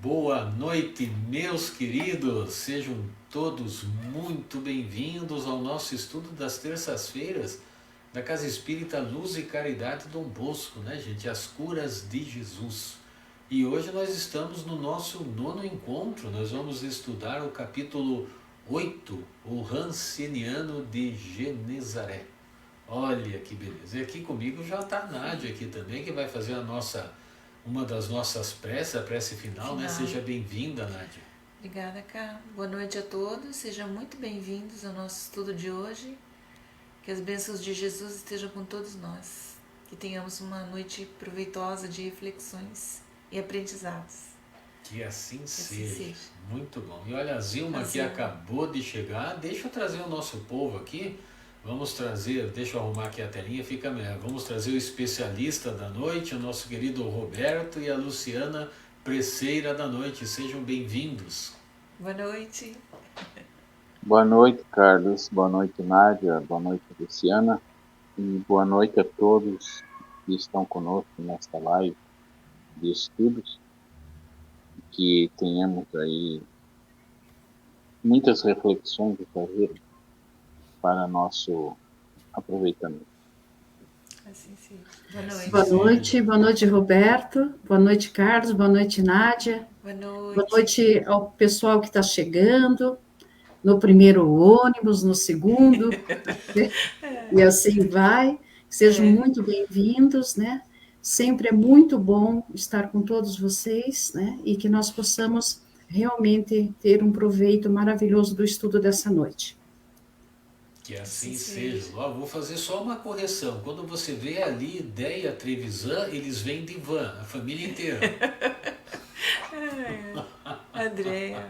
Boa noite, meus queridos. Sejam todos muito bem-vindos ao nosso estudo das terças-feiras da Casa Espírita Luz e Caridade Dom Bosco, né, gente? As curas de Jesus. E hoje nós estamos no nosso nono encontro. Nós vamos estudar o capítulo 8, o Ranceniano de Genezaré. Olha que beleza. E aqui comigo já está a Nádia aqui também, que vai fazer uma das nossas preces, a prece final, né? Seja bem-vinda, Nádia. Obrigada, Cá. Boa noite a todos. Sejam muito bem-vindos ao nosso estudo de hoje. Que as bênçãos de Jesus estejam com todos nós. Que tenhamos uma noite proveitosa de reflexões e aprendizados. Que assim seja. Muito bom. E olha, a Zilma que acabou de chegar. Deixa eu trazer o nosso povo aqui. Vamos trazer, deixa eu arrumar aqui a telinha, fica melhor. Vamos trazer o especialista da noite, o nosso querido Roberto e a Luciana Preceira da noite. Sejam bem-vindos. Boa noite. Boa noite, Carlos. Boa noite, Nádia. Boa noite, Luciana. E boa noite a todos que estão conosco nesta live de estudos. Que tenhamos aí muitas reflexões a fazer para nosso aproveitamento. Assim seja. Boa noite. Boa noite, Roberto. Boa noite, Carlos. Boa noite, Nádia. Boa noite. Boa noite ao pessoal que está chegando, no primeiro ônibus, no segundo, e assim vai. Sejam muito bem-vindos, né? Sempre é muito bom estar com todos vocês, né? E que nós possamos realmente ter um proveito maravilhoso do estudo dessa noite. Que assim seja. Ó, vou fazer só uma correção. Quando você vê ali Ideia Trevisan, eles vêm de van, a família inteira. Andréia.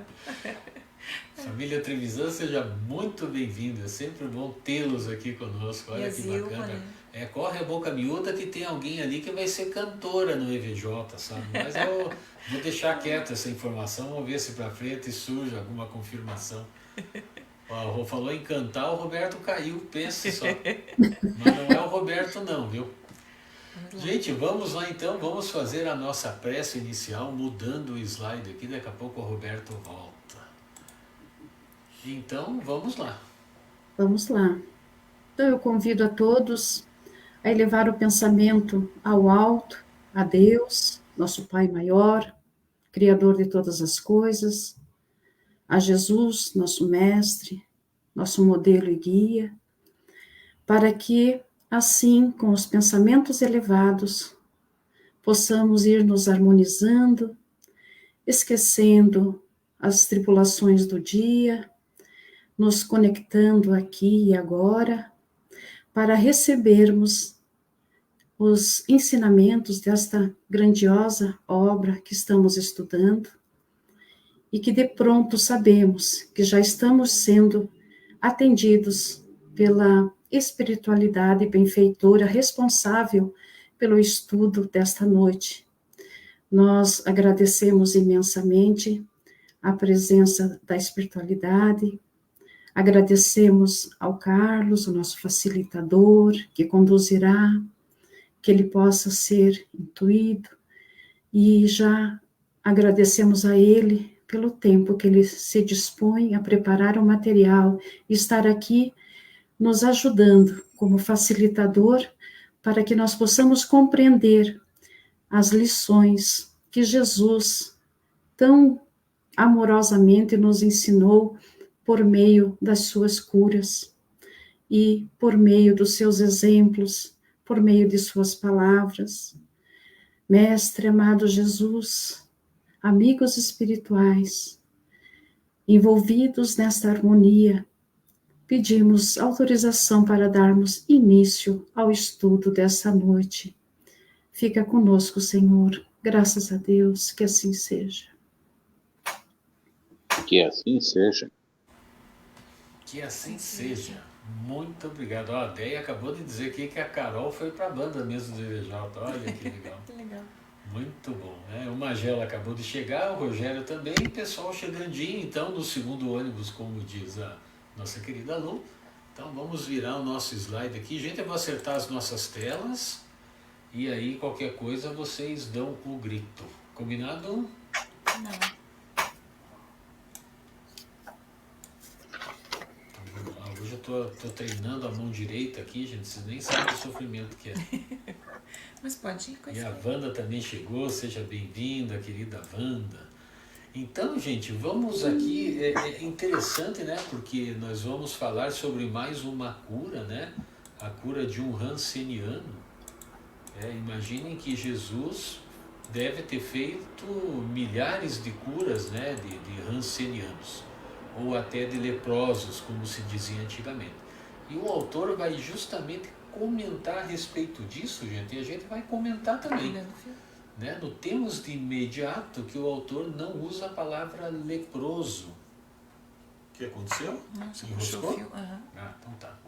Família Trevisan, seja muito bem-vinda. É sempre bom tê-los aqui conosco. Olha que bacana. Né? Corre a boca miúda que tem alguém ali que vai ser cantora no EVJ, sabe? Mas eu vou deixar quieta essa informação, vamos ver se para frente surge alguma confirmação. Ó, o Rô falou em cantar, o Roberto caiu, pense só. Mas não é o Roberto não, viu? Gente, vamos lá então, vamos fazer a nossa prece inicial, mudando o slide aqui, daqui a pouco o Roberto volta. Então, vamos lá. Vamos lá. Então eu convido a todos a elevar o pensamento ao alto, a Deus, nosso Pai maior, Criador de todas as coisas, a Jesus, nosso Mestre, nosso modelo e guia, para que, assim, com os pensamentos elevados, possamos ir nos harmonizando, esquecendo as tribulações do dia, nos conectando aqui e agora, para recebermos os ensinamentos desta grandiosa obra que estamos estudando, e que de pronto sabemos que já estamos sendo atendidos pela espiritualidade benfeitora responsável pelo estudo desta noite. Nós agradecemos imensamente a presença da espiritualidade, agradecemos ao Carlos, o nosso facilitador, que conduzirá, que ele possa ser intuído, e já agradecemos a ele pelo tempo que ele se dispõe a preparar o material e estar aqui nos ajudando como facilitador para que nós possamos compreender as lições que Jesus tão amorosamente nos ensinou por meio das suas curas e por meio dos seus exemplos, por meio de suas palavras. Mestre amado Jesus, amigos espirituais, envolvidos nesta harmonia, pedimos autorização para darmos início ao estudo dessa noite. Fica conosco, Senhor. Graças a Deus, que assim seja. Que assim seja. Que assim seja. Muito obrigado. Ó, a Deia acabou de dizer aqui que a Carol foi para a banda mesmo do EVJ. Olha que legal. Que legal. Muito bom, né? O Magela acabou de chegar, o Rogério também, e o pessoal chegandinho, então, no segundo ônibus, como diz a nossa querida Lu. Então, vamos virar o nosso slide aqui. Gente, eu vou acertar as nossas telas, e aí, qualquer coisa, vocês dão o grito. Combinado? Não. Hoje eu tô treinando a mão direita aqui, gente. Vocês nem sabem o sofrimento que é. Mas pode ir com E a Wanda também chegou. Seja bem-vinda, querida Wanda. Então, gente, vamos aqui. É interessante, né? Porque nós vamos falar sobre mais uma cura, né? A cura de um ranceniano. Imaginem que Jesus deve ter feito milhares de curas, né? De rancenianos, ou até de leprosos, como se dizia antigamente. E o autor vai justamente comentar a respeito disso, gente, e a gente vai comentar também. Né? Notemos de imediato que o autor não usa a palavra leproso. O que aconteceu? Nossa, enroscou? Uhum. Ah, então tá.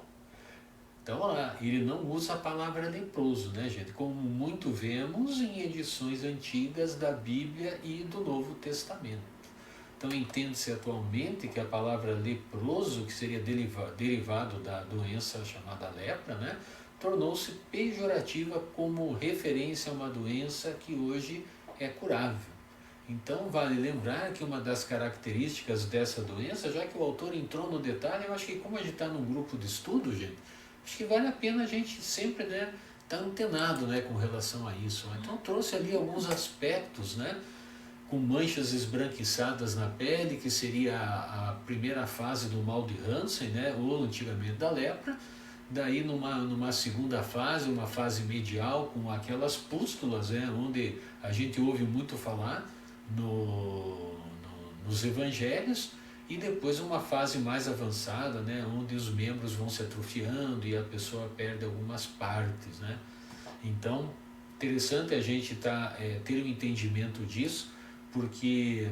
Então, ele não usa a palavra leproso, né, gente? Como muito vemos em edições antigas da Bíblia e do Novo Testamento. Então, entende-se atualmente que a palavra leproso, que seria derivado da doença chamada lepra, né, tornou-se pejorativa como referência a uma doença que hoje é curável. Então, vale lembrar que uma das características dessa doença, já que o autor entrou no detalhe, eu acho que como a gente está num grupo de estudo, gente, acho que vale a pena a gente sempre, né, estar antenado, né, com relação a isso. Então, trouxe ali alguns aspectos, né, com manchas esbranquiçadas na pele, que seria a primeira fase do mal de Hansen, né, ou antigamente da lepra. Daí numa segunda fase, uma fase medial, com aquelas pústulas, né, onde a gente ouve muito falar nos evangelhos, e depois uma fase mais avançada, né, onde os membros vão se atrofiando e a pessoa perde algumas partes, né. Então, interessante a gente ter um entendimento disso, porque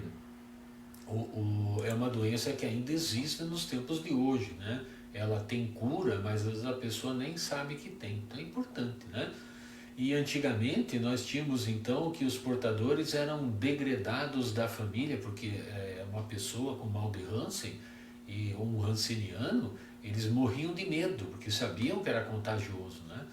é uma doença que ainda existe nos tempos de hoje, né? Ela tem cura, mas às vezes a pessoa nem sabe que tem. Então é importante, né? E antigamente nós tínhamos então que os portadores eram degredados da família, porque uma pessoa com mal de Hansen e um hanseniano, eles morriam de medo, porque sabiam que era contagioso, né?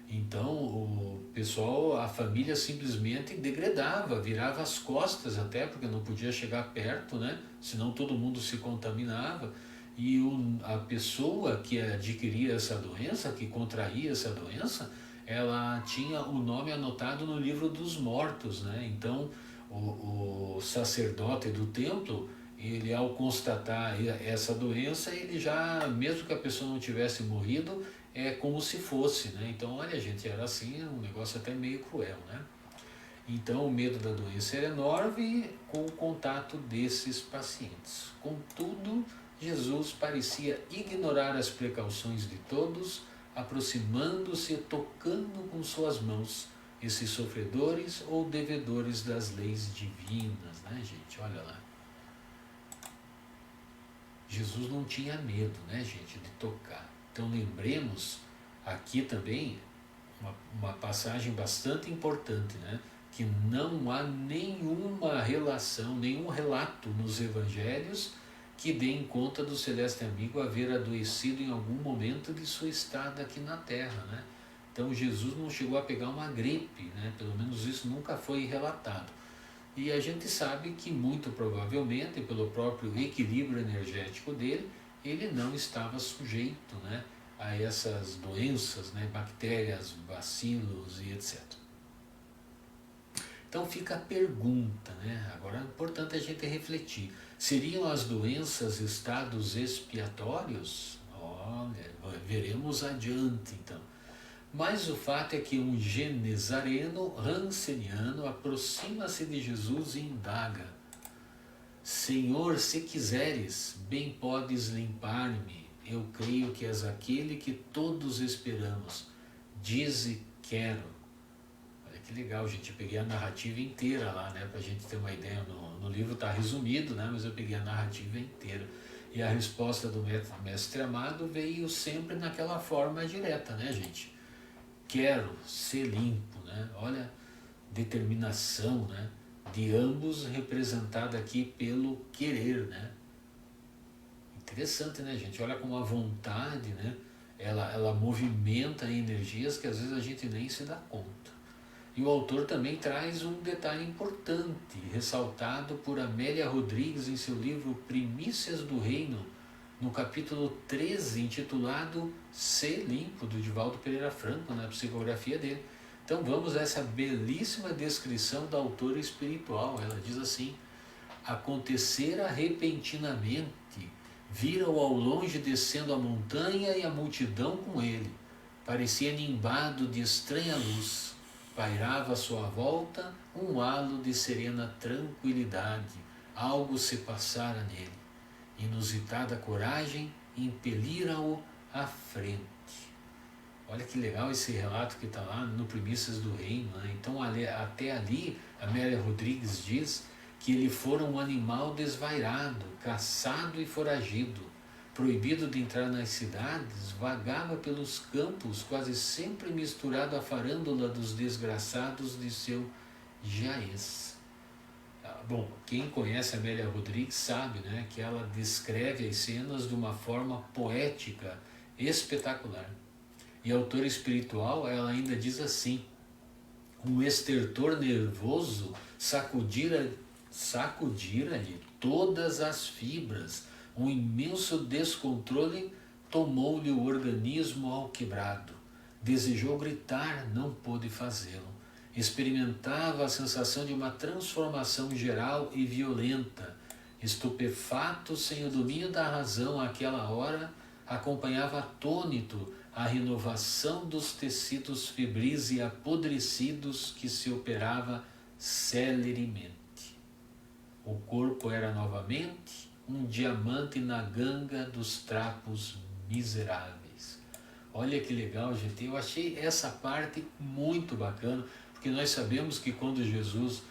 Então o pessoal, a família simplesmente degradava, virava as costas até, porque não podia chegar perto, né? Senão todo mundo se contaminava. E a pessoa que adquiria essa doença, que contraía essa doença, ela tinha o nome anotado no livro dos mortos, né? Então o sacerdote do templo, ele ao constatar essa doença, ele já, mesmo que a pessoa não tivesse morrido, é como se fosse, né? Então, olha, gente, era assim, um negócio até meio cruel, né? Então, o medo da doença era enorme com o contato desses pacientes. Contudo, Jesus parecia ignorar as precauções de todos, aproximando-se e tocando com suas mãos esses sofredores ou devedores das leis divinas, né, gente? Olha lá. Jesus não tinha medo, né, gente, de tocar. Então lembremos aqui também uma passagem bastante importante, né? Que não há nenhuma relação, nenhum relato nos evangelhos que dê em conta do celeste amigo haver adoecido em algum momento de sua estada aqui na terra, né? Então Jesus não chegou a pegar uma gripe, né? Pelo menos isso nunca foi relatado. E a gente sabe que muito provavelmente, pelo próprio equilíbrio energético dele, ele não estava sujeito, né, a essas doenças, né, bactérias, bacilos e etc. Então fica a pergunta, né? Agora é importante a gente refletir. Seriam as doenças estados expiatórios? Olha, veremos adiante então. Mas o fato é que um genezareno ranceniano aproxima-se de Jesus e indaga: Senhor, se quiseres, bem podes limpar-me. Eu creio que és aquele que todos esperamos. Dize, quero. Olha que legal, gente. Eu peguei a narrativa inteira lá, né? Para a gente ter uma ideia. No livro está resumido, né? Mas eu peguei a narrativa inteira. E a resposta do mestre amado veio sempre naquela forma direta, né, gente? Quero ser limpo, né? Olha, determinação, né? De ambos representada aqui pelo querer, né? Interessante, né, gente? Olha como a vontade, né? Ela movimenta energias que às vezes a gente nem se dá conta. E o autor também traz um detalhe importante, ressaltado por Amélia Rodrigues em seu livro Primícias do Reino, no capítulo 13, intitulado Ser Limpo, do Divaldo Pereira Franco, na psicografia dele. Então vamos a essa belíssima descrição da autora espiritual. Ela diz assim: acontecera repentinamente, viram ao longe descendo a montanha e a multidão com ele. Parecia nimbado de estranha luz. Pairava à sua volta um halo de serena tranquilidade. Algo se passara nele. Inusitada coragem impelira-o à frente. Olha que legal esse relato que está lá no Primícias do Reino, né? Então até ali, Amélia Rodrigues diz que ele fora um animal desvairado, caçado e foragido, proibido de entrar nas cidades, vagava pelos campos, quase sempre misturado à farândola dos desgraçados de seu jaez. Bom, quem conhece a Amélia Rodrigues sabe, né, que ela descreve as cenas de uma forma poética, espetacular. E a autora espiritual, ela ainda diz assim: um estertor nervoso sacudira-lhe todas as fibras, um imenso descontrole tomou-lhe o organismo ao quebrado. Desejou gritar, não pôde fazê-lo. Experimentava a sensação de uma transformação geral e violenta. Estupefato, sem o domínio da razão àquela hora, acompanhava atônito a renovação dos tecidos febris e apodrecidos que se operava celeremente. O corpo era novamente um diamante na ganga dos trapos miseráveis. Olha que legal, gente. Eu achei essa parte muito bacana, porque nós sabemos que quando Jesus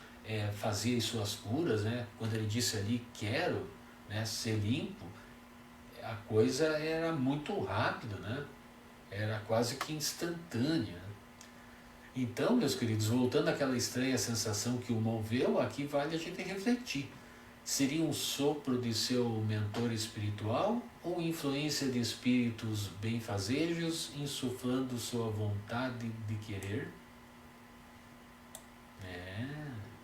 fazia as suas curas, né, quando ele disse ali, quero, né, ser limpo, a coisa era muito rápida, né? Era quase que instantânea. Então, meus queridos, voltando àquela estranha sensação que o moveu, aqui vale a gente refletir. Seria um sopro de seu mentor espiritual ou influência de espíritos benfazejos insuflando sua vontade de querer?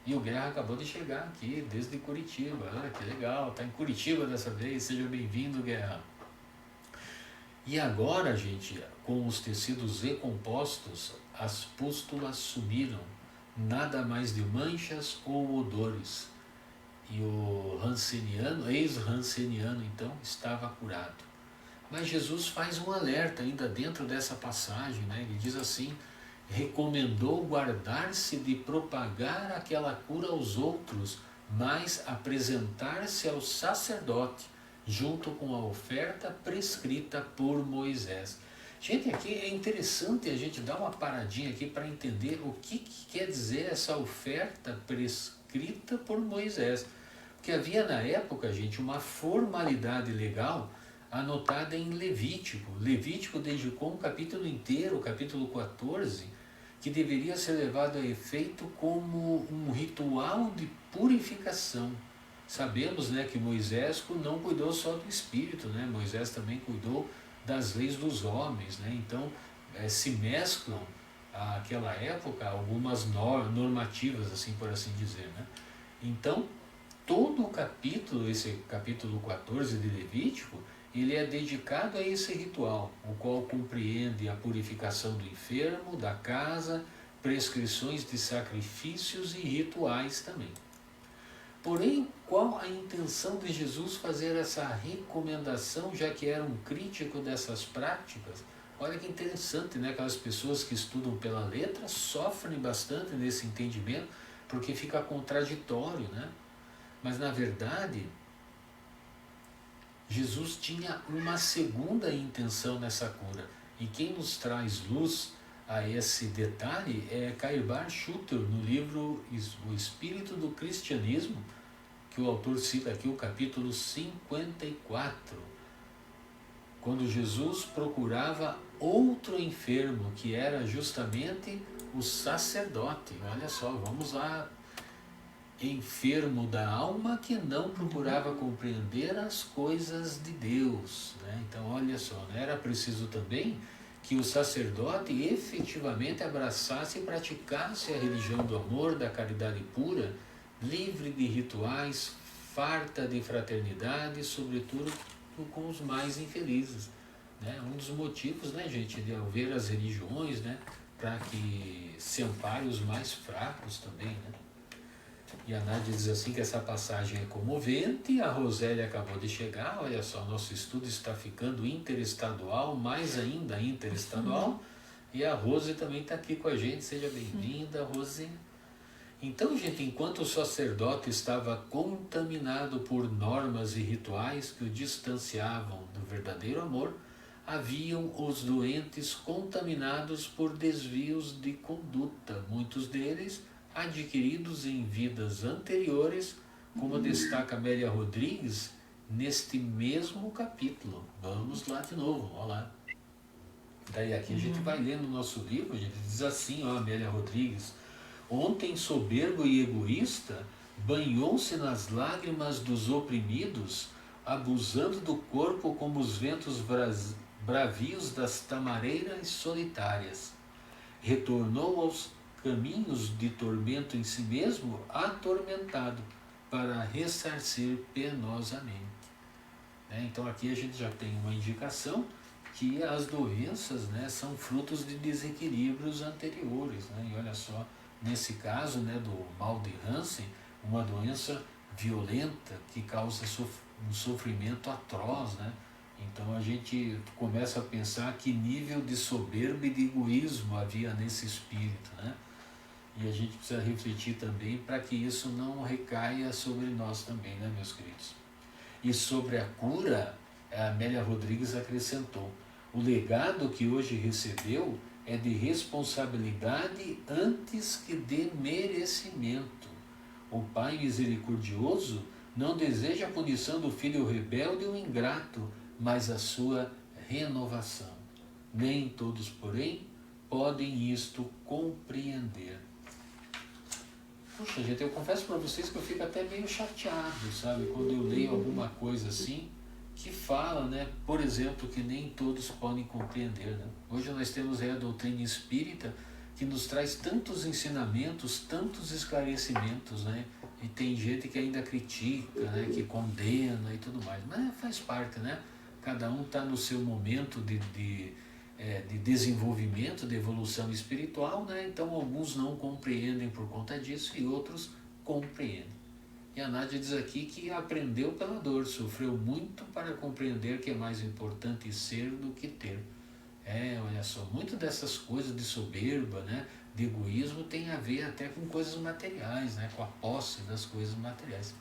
E o Guerra acabou de chegar aqui, desde Curitiba. Olha que legal, está em Curitiba dessa vez. Seja bem-vindo, Guerra. E agora, gente, com os tecidos recompostos, as pústulas sumiram, nada mais de manchas ou odores. E o ex-Hanseniano, então, estava curado. Mas Jesus faz um alerta ainda dentro dessa passagem, né? Ele diz assim: recomendou guardar-se de propagar aquela cura aos outros, mas apresentar-se ao sacerdote, junto com a oferta prescrita por Moisés. Gente, aqui é interessante a gente dar uma paradinha aqui para entender o que quer dizer essa oferta prescrita por Moisés. Porque havia na época, gente, uma formalidade legal anotada em Levítico. Levítico dedicou um capítulo inteiro, o capítulo 14, que deveria ser levado a efeito como um ritual de purificação. Sabemos, né, que Moisés não cuidou só do espírito, né? Moisés também cuidou das leis dos homens, né? Então se mesclam àquela época algumas normativas, assim por assim dizer, né? Então todo o capítulo, esse capítulo 14 de Levítico, ele é dedicado a esse ritual, o qual compreende a purificação do enfermo, da casa, prescrições de sacrifícios e rituais também. Porém, qual a intenção de Jesus fazer essa recomendação, já que era um crítico dessas práticas? Olha que interessante, né? Aquelas pessoas que estudam pela letra sofrem bastante nesse entendimento, porque fica contraditório, né? Mas, na verdade, Jesus tinha uma segunda intenção nessa cura. E quem nos traz luz a esse detalhe é Cairbar Schutter, no livro O Espírito do Cristianismo, que o autor cita aqui o capítulo 54, quando Jesus procurava outro enfermo, que era justamente o sacerdote. Olha só, vamos lá. Enfermo da alma que não procurava compreender as coisas de Deus, né? Então olha só, né? Era preciso também que o sacerdote efetivamente abraçasse e praticasse a religião do amor, da caridade pura, livre de rituais, farta de fraternidade, sobretudo com os mais infelizes. Né? Um dos motivos, né, gente, de haver as religiões, né, para que se ampare os mais fracos também. Né? E a Nádia diz assim que essa passagem é comovente. A Rosélia acabou de chegar. Olha só, nosso estudo está ficando interestadual, mais ainda interestadual. E a Rose também está aqui com a gente. Seja bem-vinda, Rose. Então, gente, enquanto o sacerdote estava contaminado por normas e rituais que o distanciavam do verdadeiro amor, haviam os doentes contaminados por desvios de conduta, muitos deles adquiridos em vidas anteriores, como destaca Amélia Rodrigues neste mesmo capítulo. Vamos lá de novo, olha lá. Daí aqui a gente vai lendo o nosso livro, a gente diz assim, ó, Amélia Rodrigues: ontem soberbo e egoísta, banhou-se nas lágrimas dos oprimidos, abusando do corpo como os ventos bravios das tamareiras solitárias. Retornou aos caminhos de tormento em si mesmo, atormentado, para ressarcir penosamente. Então aqui a gente já tem uma indicação que as doenças, né, são frutos de desequilíbrios anteriores. Né? E olha só, nesse caso, né, do mal de Hansen, uma doença violenta que causa um sofrimento atroz. Né? Então a gente começa a pensar que nível de soberba e de egoísmo havia nesse espírito. Né? E a gente precisa refletir também para que isso não recaia sobre nós também, né, meus queridos? E sobre a cura, a Amélia Rodrigues acrescentou: o legado que hoje recebeu é de responsabilidade antes que de merecimento. O Pai misericordioso não deseja a punição do filho rebelde ou ingrato, mas a sua renovação. Nem todos, porém, podem isto compreender. Puxa, gente, eu confesso para vocês que eu fico até meio chateado, sabe? Quando eu leio alguma coisa assim, que fala, né, por exemplo, que nem todos podem compreender. Né? Hoje nós temos aí a doutrina espírita, que nos traz tantos ensinamentos, tantos esclarecimentos, né? E tem gente que ainda critica, né, que condena e tudo mais. Mas faz parte, né? Cada um está no seu momento de desenvolvimento, de evolução espiritual, né? Então alguns não compreendem por conta disso e outros compreendem. E a Nádia diz aqui que aprendeu pela dor, sofreu muito para compreender que é mais importante ser do que ter. Olha só, muito dessas coisas de soberba, né, de egoísmo, tem a ver até com coisas materiais, né, com a posse das coisas materiais.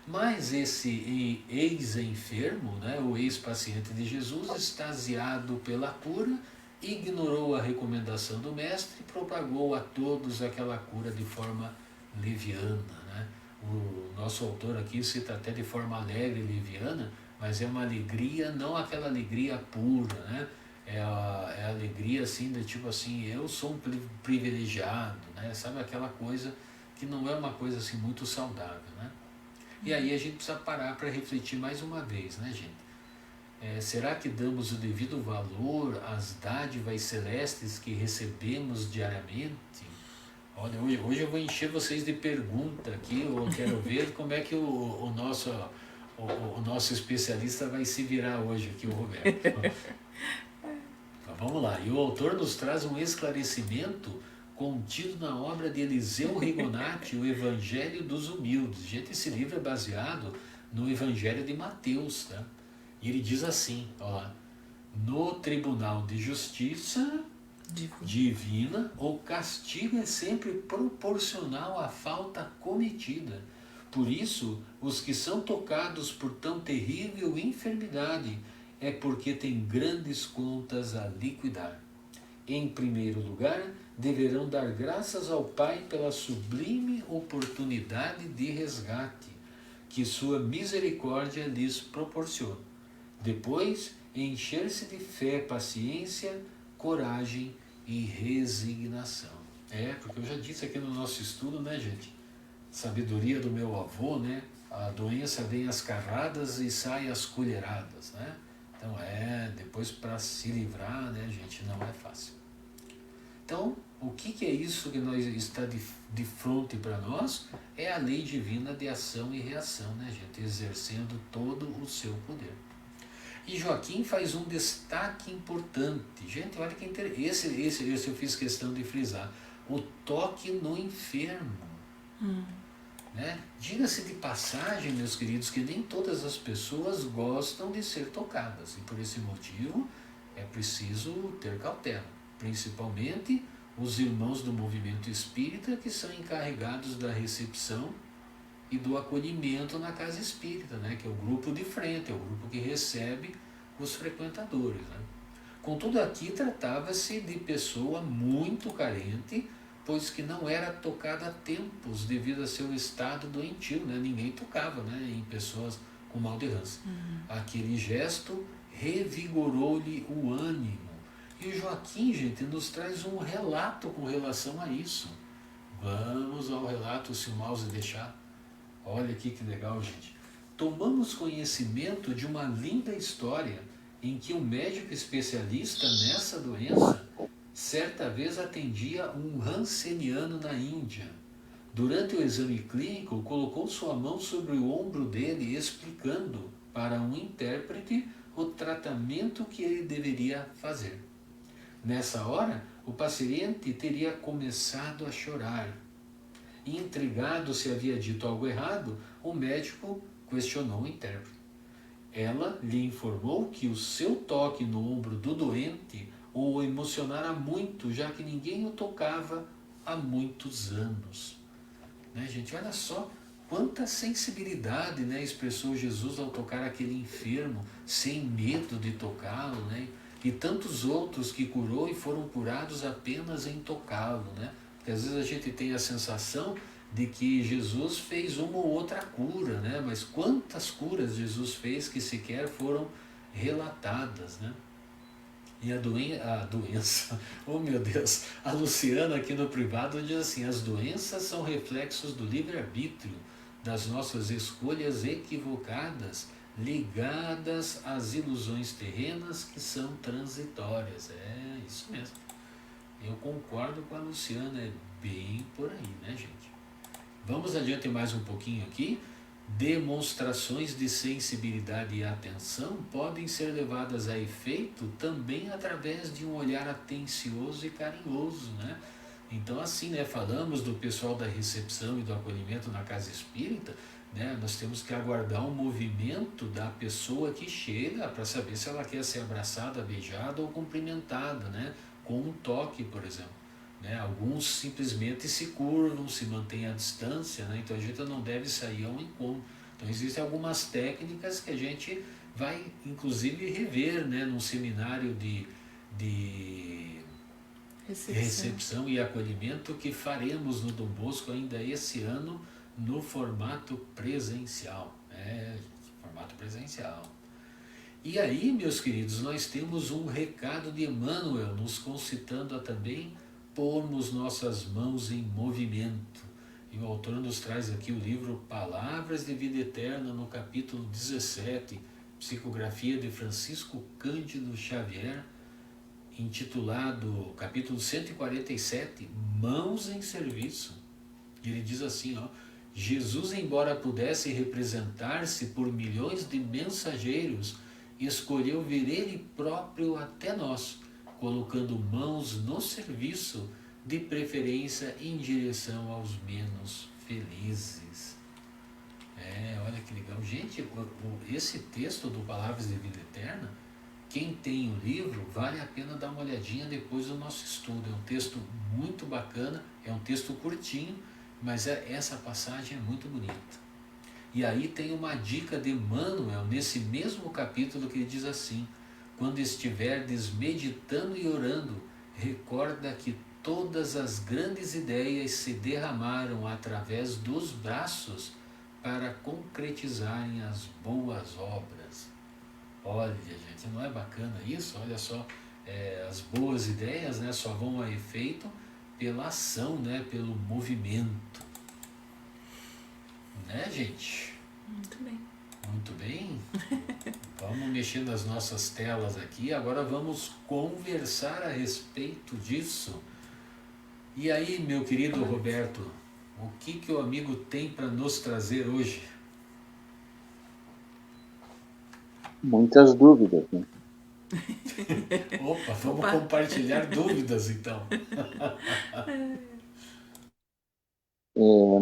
Mas esse ex-enfermo, né, o ex-paciente de Jesus, extasiado pela cura, ignorou a recomendação do mestre e propagou a todos aquela cura de forma leviana. Né? O nosso autor aqui cita até de forma alegre e leviana, mas é uma alegria, não aquela alegria pura, né? É a alegria assim, de tipo assim, eu sou um privilegiado, né? Sabe, aquela coisa que não é uma coisa assim muito saudável, né? E aí a gente precisa parar para refletir mais uma vez, né, gente? Será que damos o devido valor às dádivas celestes que recebemos diariamente? Olha, hoje eu vou encher vocês de pergunta aqui, eu quero ver como é que o nosso especialista vai se virar hoje aqui, o Roberto. Então, vamos lá, e o autor nos traz um esclarecimento contido na obra de Eliseu Rigonati, o Evangelho dos Humildes. Gente, esse livro é baseado no Evangelho de Mateus, tá? E ele diz assim, ó: no tribunal de justiça divina, o castigo é sempre proporcional à falta cometida. Por isso, os que são tocados por tão terrível enfermidade é porque têm grandes contas a liquidar. Em primeiro lugar, deverão dar graças ao Pai pela sublime oportunidade de resgate que sua misericórdia lhes proporciona. Depois, encher-se de fé, paciência, coragem e resignação. Porque eu já disse aqui no nosso estudo, né, gente? Sabedoria do meu avô, né? A doença vem às carradas e sai às colheradas, né? Então depois para se livrar, né, gente, não é fácil. Então, o que é isso que está de frente para nós? É a lei divina de ação e reação, né, gente? Exercendo todo o seu poder. E Joaquim faz um destaque importante. Gente, olha que interessante. Esse eu fiz questão de frisar. O toque no enfermo. Né? Diga-se de passagem, meus queridos, que nem todas as pessoas gostam de ser tocadas. E por esse motivo é preciso ter cautela. Principalmente os irmãos do movimento espírita, que são encarregados da recepção e do acolhimento na casa espírita, né? Que é o grupo de frente, é o grupo que recebe os frequentadores. Né? Contudo, aqui tratava-se de pessoa muito carente, pois que não era tocada a tempos devido a seu estado doentio, né? Ninguém tocava, né, em pessoas com mal de Hansen. Aquele gesto revigorou-lhe o ânimo. E o Joaquim, gente, nos traz um relato com relação a isso. Vamos ao relato, se o mouse deixar. Olha aqui que legal, gente. Tomamos conhecimento de uma linda história em que um médico especialista nessa doença certa vez atendia um hanseniano na Índia. Durante o exame clínico, colocou sua mão sobre o ombro dele, explicando para um intérprete o tratamento que ele deveria fazer. Nessa hora, o paciente teria começado a chorar. Intrigado se havia dito algo errado, o médico questionou o intérprete. Ela lhe informou que o seu toque no ombro do doente o emocionara muito, já que ninguém o tocava há muitos anos. Né, gente, olha só quanta sensibilidade, né, expressou Jesus ao tocar aquele enfermo, sem medo de tocá-lo, né? E tantos outros que curou e foram curados apenas em tocá-lo, né? Porque às vezes a gente tem a sensação de que Jesus fez uma ou outra cura, né? Mas quantas curas Jesus fez que sequer foram relatadas, né? E a doença, oh meu Deus, a Luciana aqui no privado diz assim: as doenças são reflexos do livre-arbítrio, das nossas escolhas equivocadas, ligadas às ilusões terrenas que são transitórias. É isso mesmo. Eu concordo com a Luciana, é bem por aí, né, gente? Vamos adiante mais um pouquinho aqui. Demonstrações de sensibilidade e atenção podem ser levadas a efeito também através de um olhar atencioso e carinhoso, né? Então, assim, né, falamos do pessoal da recepção e do acolhimento na casa espírita, né? Nós temos que aguardar um movimento da pessoa que chega para saber se ela quer ser abraçada, beijada ou cumprimentada, né? Com um toque, por exemplo. Né? Alguns simplesmente se curvam, se mantêm à distância, né? Então a gente não deve sair ao encontro. Então existem algumas técnicas que a gente vai inclusive rever, né, num seminário de recepção e acolhimento que faremos no Dom Bosco ainda esse ano no formato presencial. Formato presencial. E aí, meus queridos, nós temos um recado de Emmanuel nos concitando a também pormos nossas mãos em movimento. E o autor nos traz aqui o livro Palavras de Vida Eterna, no capítulo 17, Psicografia de Francisco Cândido Xavier, intitulado, capítulo 147, Mãos em Serviço. Ele diz assim, ó: Jesus, embora pudesse representar-se por milhões de mensageiros, escolheu vir ele próprio até nós, colocando mãos no serviço, de preferência em direção aos menos felizes. Olha que legal. Gente, esse texto do Palavras de Vida Eterna, quem tem o livro, vale a pena dar uma olhadinha depois do nosso estudo. É um texto muito bacana, é um texto curtinho, mas essa passagem é muito bonita. E aí tem uma dica de Emmanuel, nesse mesmo capítulo, que ele diz assim: quando estiverdes meditando e orando, recorda que todas as grandes ideias se derramaram através dos braços para concretizarem as boas obras. Olha, gente, não é bacana isso? Olha só, as boas ideias, né, só vão a efeito pela ação, né, pelo movimento. Né, gente? Muito bem. Muito bem. Vamos mexer nas nossas telas aqui. Agora vamos conversar a respeito disso. E aí, meu querido Roberto, o que o amigo tem para nos trazer hoje? Muitas dúvidas, né? Opa, vamos compartilhar dúvidas então.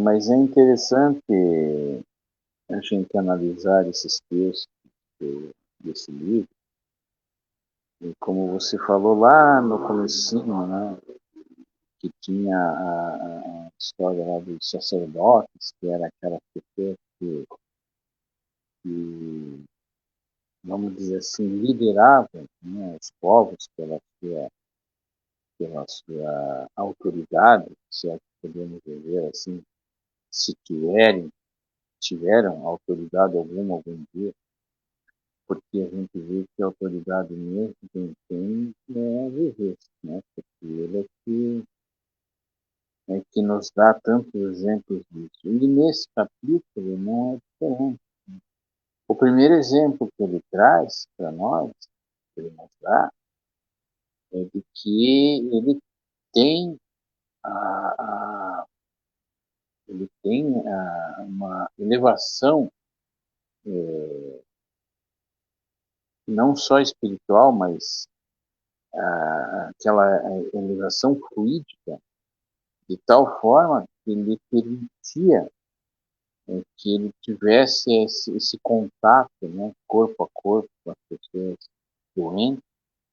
Mas é interessante a gente analisar esses textos desse livro. E como você falou lá no comecinho, né, que tinha a história lá dos sacerdotes, que era aquela pessoa que, vamos dizer assim, lideravam, né, os povos pela sua autoridade, se é que podemos dizer assim, se tiveram autoridade alguma algum dia, porque a gente vê que a autoridade mesmo quem tem é Jesus, né? Porque ele é que nos dá tantos exemplos disso. E nesse capítulo não é diferente. O primeiro exemplo que ele traz para nós, que ele nos dá, é de que tem a, uma elevação não só espiritual, mas aquela elevação fluídica, de tal forma que lhe permitia que ele tivesse esse contato, né, corpo a corpo com as pessoas doentes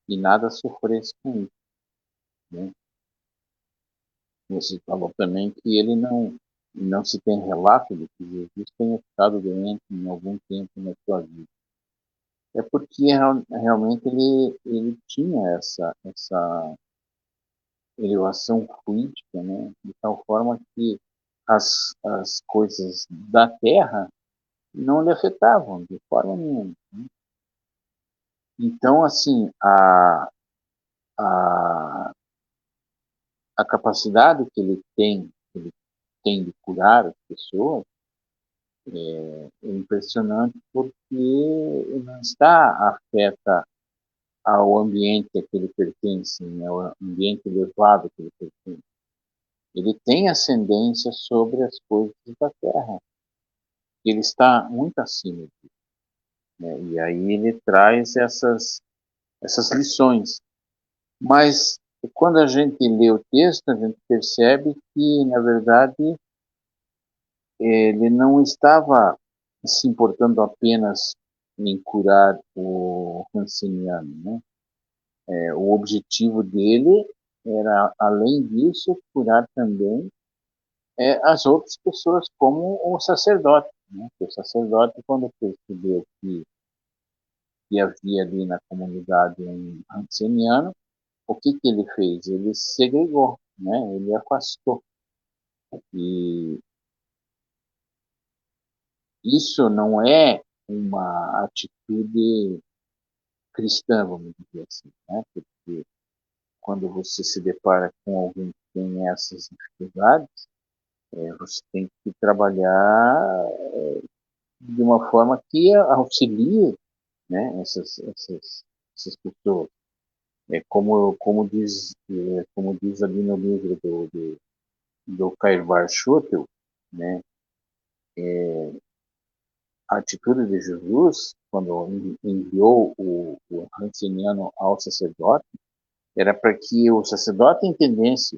e nada sofresse com isso. Né? Você falou também que ele não se tem relato de que Jesus tenha ficado doente em algum tempo na sua vida. É porque realmente ele tinha essa elevação fluídica, né? De tal forma que as coisas da terra não lhe afetavam de forma nenhuma. Né? Então, assim, a, a capacidade que ele tem de curar as pessoas é impressionante porque não está afeta ao ambiente a que ele pertence, né, ao ambiente elevado que ele pertence. Ele tem ascendência sobre as coisas da terra. Ele está muito acima disso. Né? E aí ele traz essas lições. Mas quando a gente lê o texto, a gente percebe que, na verdade, ele não estava se importando apenas em curar o ranceniano, né? O objetivo dele era, além disso, curar também as outras pessoas, como o sacerdote. Né? O sacerdote, quando percebeu que havia ali na comunidade um ranceniano, o que ele fez? Ele segregou, né? Ele afastou. E isso não é uma atitude cristã, vamos dizer assim, né? Porque quando você se depara com alguém que tem essas dificuldades, você tem que trabalhar de uma forma que auxilie, né, essas pessoas. Como diz ali no livro do Cairbar Schutel, né, a atitude de Jesus, quando enviou o ranceniano ao sacerdote, era para que o sacerdote entendesse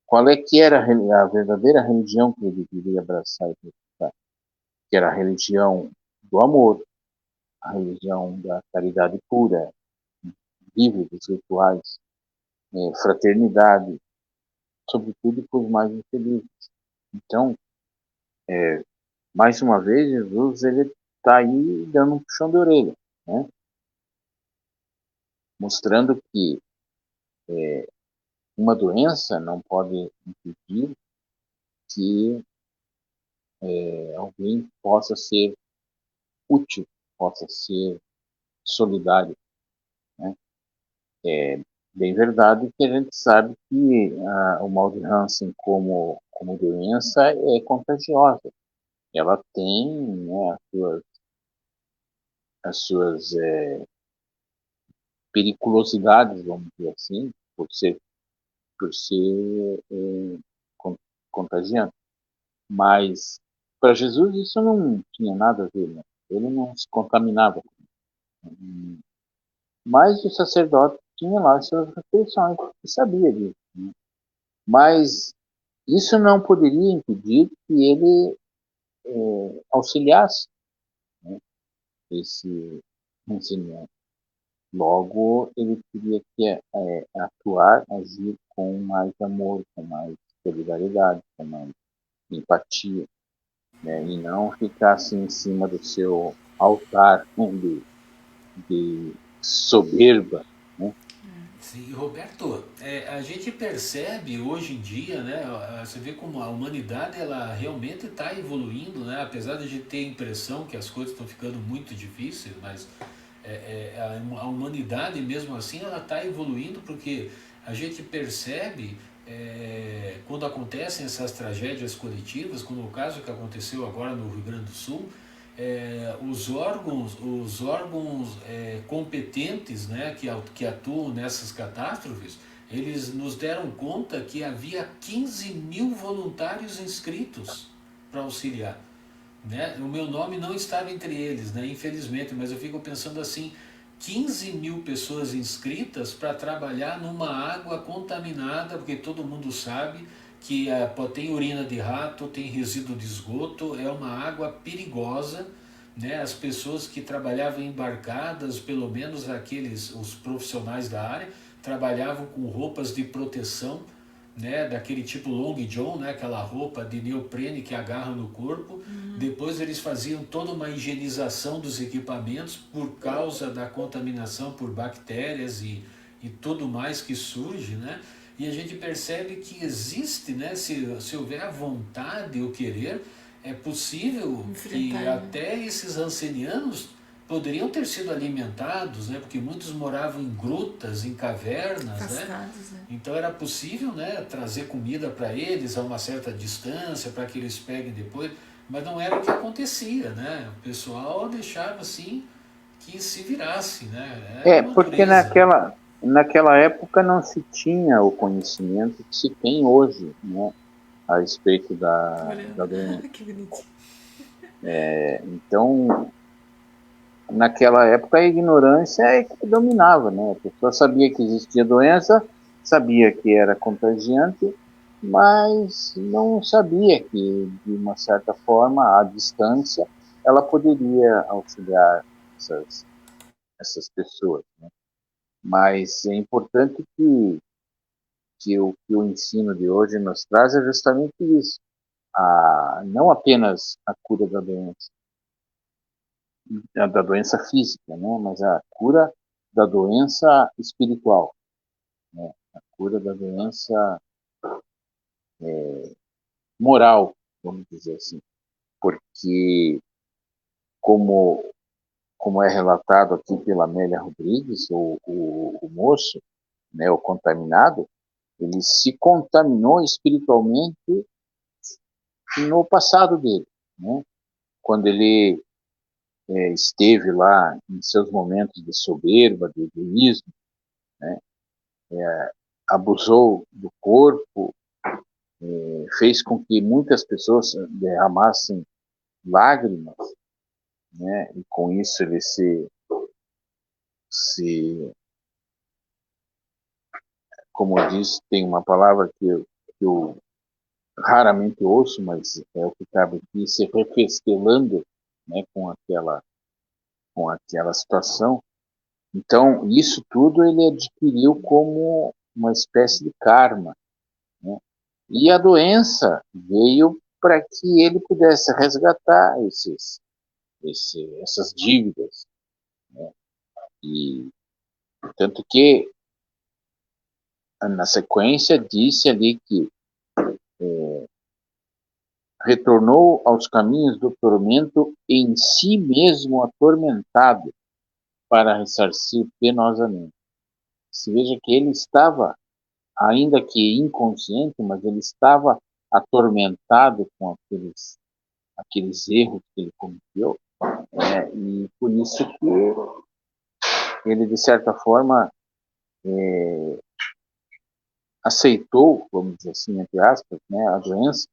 qual é que era a verdadeira religião que ele deveria abraçar e praticar, que era a religião do amor, a religião da caridade pura, livre dos rituais, fraternidade, sobretudo para os mais infelizes. Então, mais uma vez, Jesus ele está aí dando um puxão de orelha, né? Mostrando que uma doença não pode impedir que alguém possa ser útil, possa ser solidário. Né? É bem verdade que a gente sabe que o mal de Hansen como doença é contagiosa. Ela tem, né, as suas as suas periculosidades, vamos dizer assim, por ser contagiante. Mas para Jesus isso não tinha nada a ver, né? Ele não se contaminava. Mas o sacerdote tinha lá as suas restrições e sabia disso. Né? Mas isso não poderia impedir que ele auxiliasse, né, esse ensinamento. Logo, ele teria que atuar, agir com mais amor, com mais solidariedade, com mais empatia, né, e não ficar assim em cima do seu altar, né, de soberba. Né? Sim, Roberto, a gente percebe hoje em dia, né, você vê como a humanidade ela realmente está evoluindo, né, apesar de a gente ter a impressão que as coisas estão ficando muito difíceis, mas a humanidade mesmo assim ela está evoluindo porque a gente percebe quando acontecem essas tragédias coletivas, como o caso que aconteceu agora no Rio Grande do Sul, os órgãos competentes, né, que atuam nessas catástrofes, eles nos deram conta que havia 15 mil voluntários inscritos para auxiliar. Né? O meu nome não estava entre eles, né, infelizmente, mas eu fico pensando assim, 15 mil pessoas inscritas para trabalhar numa água contaminada, porque todo mundo sabe que tem urina de rato, tem resíduo de esgoto, é uma água perigosa, né? As pessoas que trabalhavam embarcadas, pelo menos os profissionais da área, trabalhavam com roupas de proteção, né, daquele tipo long john, né, aquela roupa de neoprene que agarra no corpo. Depois eles faziam toda uma higienização dos equipamentos por causa da contaminação por bactérias e tudo mais que surge, né? E a gente percebe que existe, né, se houver a vontade, o querer, é possível Enfrentar, que né? até esses ancenianos poderiam ter sido alimentados, né? Porque muitos moravam em grutas, em cavernas, né? Afastados, né? Então era possível, né, trazer comida para eles a uma certa distância para que eles peguem depois, mas não era o que acontecia, né? O pessoal deixava assim que se virasse, né? Era uma Porque dureza. naquela época não se tinha o conhecimento que se tem hoje, né, a respeito da doença. Que bonitinho. Então, naquela época a ignorância é que dominava, né? A pessoa sabia que existia doença, sabia que era contagiante, mas não sabia que, de uma certa forma, à distância, ela poderia auxiliar essas pessoas. Né? Mas é importante que o ensino de hoje nos traz é justamente isso, não apenas a cura da doença física, né, mas a cura da doença espiritual, né, a cura da doença moral, vamos dizer assim, porque como como é relatado aqui pela Amélia Rodrigues, o moço, né, o contaminado, ele se contaminou espiritualmente no passado dele, né? Quando ele esteve lá em seus momentos de soberba, de egoísmo, né? Abusou do corpo, fez com que muitas pessoas derramassem lágrimas, né? E com isso ele se como diz, tem uma palavra que eu raramente ouço, mas é o que cabe aqui, se refestelando, né, com aquela situação. Então, isso tudo ele adquiriu como uma espécie de karma. Né? E a doença veio para que ele pudesse resgatar essas dívidas. Né? E tanto que, na sequência, disse ali que retornou aos caminhos do tormento em si mesmo atormentado para ressarcir penosamente. Se veja que ele estava, ainda que inconsciente, mas ele estava atormentado com aqueles erros que ele cometeu, E por isso que ele, de certa forma, aceitou, vamos dizer assim, entre aspas, né, a doença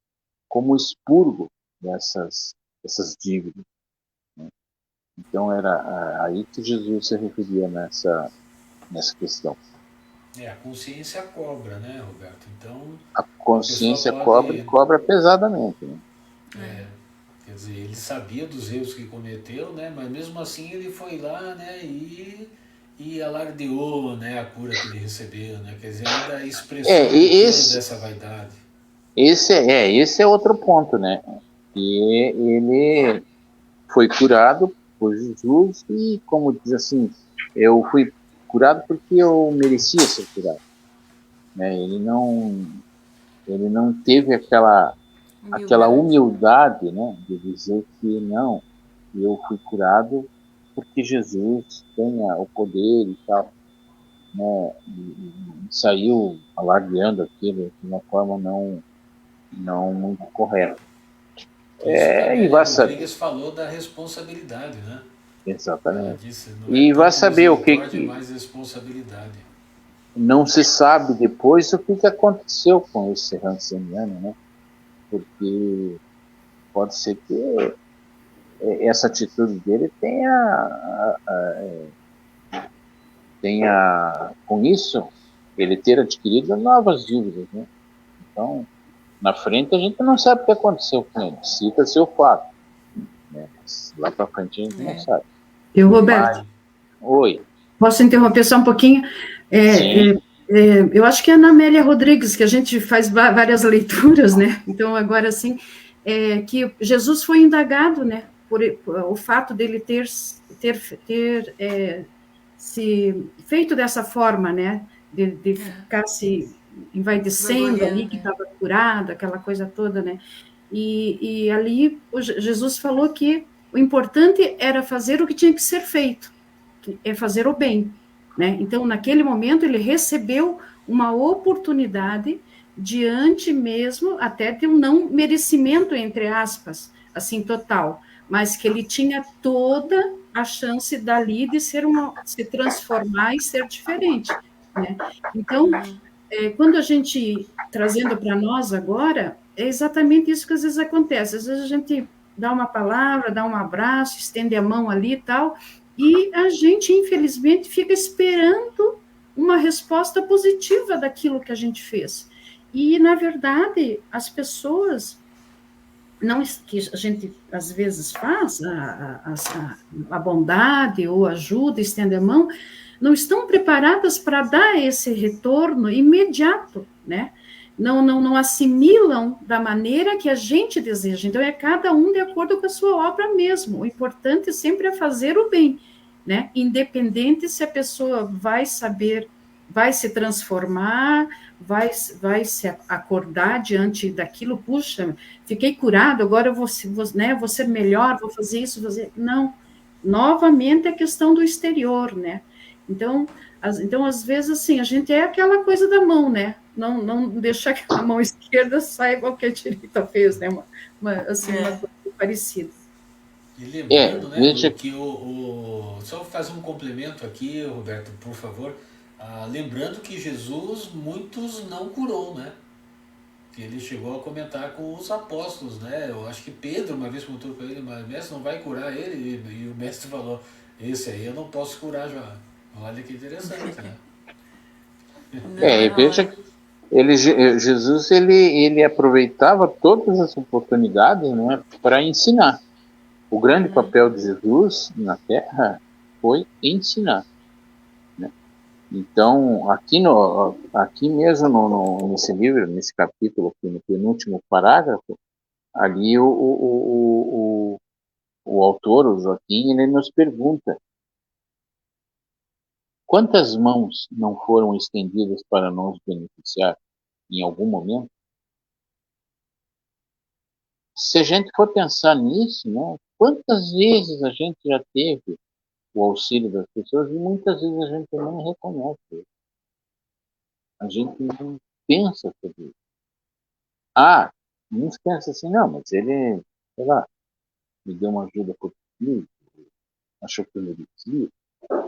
como expurgo dessas dívidas. Então era aí que Jesus se referia nessa questão. A consciência cobra, né, Roberto? Então, A a pessoa consciência cobra e pode... cobra pesadamente. Né? Quer dizer, ele sabia dos erros que cometeu, né? Mas mesmo assim ele foi lá, né? E alardeou, né? A cura que ele recebeu, né? Quer dizer, ainda expressou um E pouquinho dessa vaidade. esse é outro ponto, né? E ele foi curado por Jesus e, como diz assim, eu fui curado porque eu merecia ser curado. Né? Ele não teve aquela humildade, né, de dizer que não, eu fui curado porque Jesus tenha o poder e tal, né, e saiu alardeando aquilo de uma forma não muito correta. Isso que a E Amélia vai saber, Rodrigues falou da responsabilidade, né? Ela exatamente. disse, não é E vai tanto saber o que misericórdia, que mas responsabilidade. não se sabe depois o que aconteceu com esse ranceniano, né? Porque pode ser que essa atitude dele tenha com isso, ele ter adquirido novas dívidas. Né? Então, na frente a gente não sabe o que aconteceu com ele. Cita-se o fato. Né? Mas lá para frente a gente não sabe. Eu, Roberto, Oi. posso interromper só um pouquinho? Sim. Eu acho que é a Ana Amélia Rodrigues, que a gente faz várias leituras, né? Então, agora sim, que Jesus foi indagado, né? Por o fato dele ter se feito dessa forma, né? De ficar se envaidecendo ali, que estava curado, aquela coisa toda, né? E ali Jesus falou que o importante era fazer o que tinha que ser feito, que é fazer o bem, né? Então, naquele momento, ele recebeu uma oportunidade diante mesmo até de um não merecimento, entre aspas, assim, total, mas que ele tinha toda a chance dali de se transformar e ser diferente, né? Então, quando a gente, trazendo para nós agora, é exatamente isso que às vezes acontece. Às vezes a gente dá uma palavra, dá um abraço, estende a mão ali e tal, e a gente, infelizmente, fica esperando uma resposta positiva daquilo que a gente fez. E, na verdade, as pessoas não que a gente às vezes faz a bondade ou ajuda, estende a mão, não estão preparadas para dar esse retorno imediato, né? Não assimilam da maneira que a gente deseja. Então, é cada um de acordo com a sua obra mesmo. O importante sempre é fazer o bem, né? Independente se a pessoa vai saber, vai se transformar, vai se acordar diante daquilo, puxa, fiquei curado, agora eu vou ser melhor, vou fazer isso, vou fazer... Não, novamente a questão do exterior, né? Então, às vezes, assim, a gente é aquela coisa da mão, né? Não deixar que a mão esquerda saia igual que a direita fez, né? Uma coisa parecida. E lembrando, né, veja, que só fazer um complemento aqui, Roberto, por favor. Lembrando que Jesus muitos não curou, né? Que ele chegou a comentar com os apóstolos, né? Eu acho que Pedro uma vez perguntou para ele, mas o mestre não vai curar ele? E o mestre falou, esse aí eu não posso curar já. Olha que interessante, né? veja, Jesus ele aproveitava todas as oportunidades, né, para ensinar. O grande papel de Jesus na Terra foi ensinar. Né? Então, aqui mesmo nesse livro, nesse capítulo, aqui, no penúltimo parágrafo, ali o autor, o Joaquim, ele nos pergunta: quantas mãos não foram estendidas para nos beneficiar em algum momento? Se a gente for pensar nisso, né, quantas vezes a gente já teve o auxílio das pessoas e muitas vezes a gente não reconhece. A gente não pensa sobre isso. Uns pensam assim, não, mas ele, sei lá, me deu uma ajuda. auxílio, achou que merecia,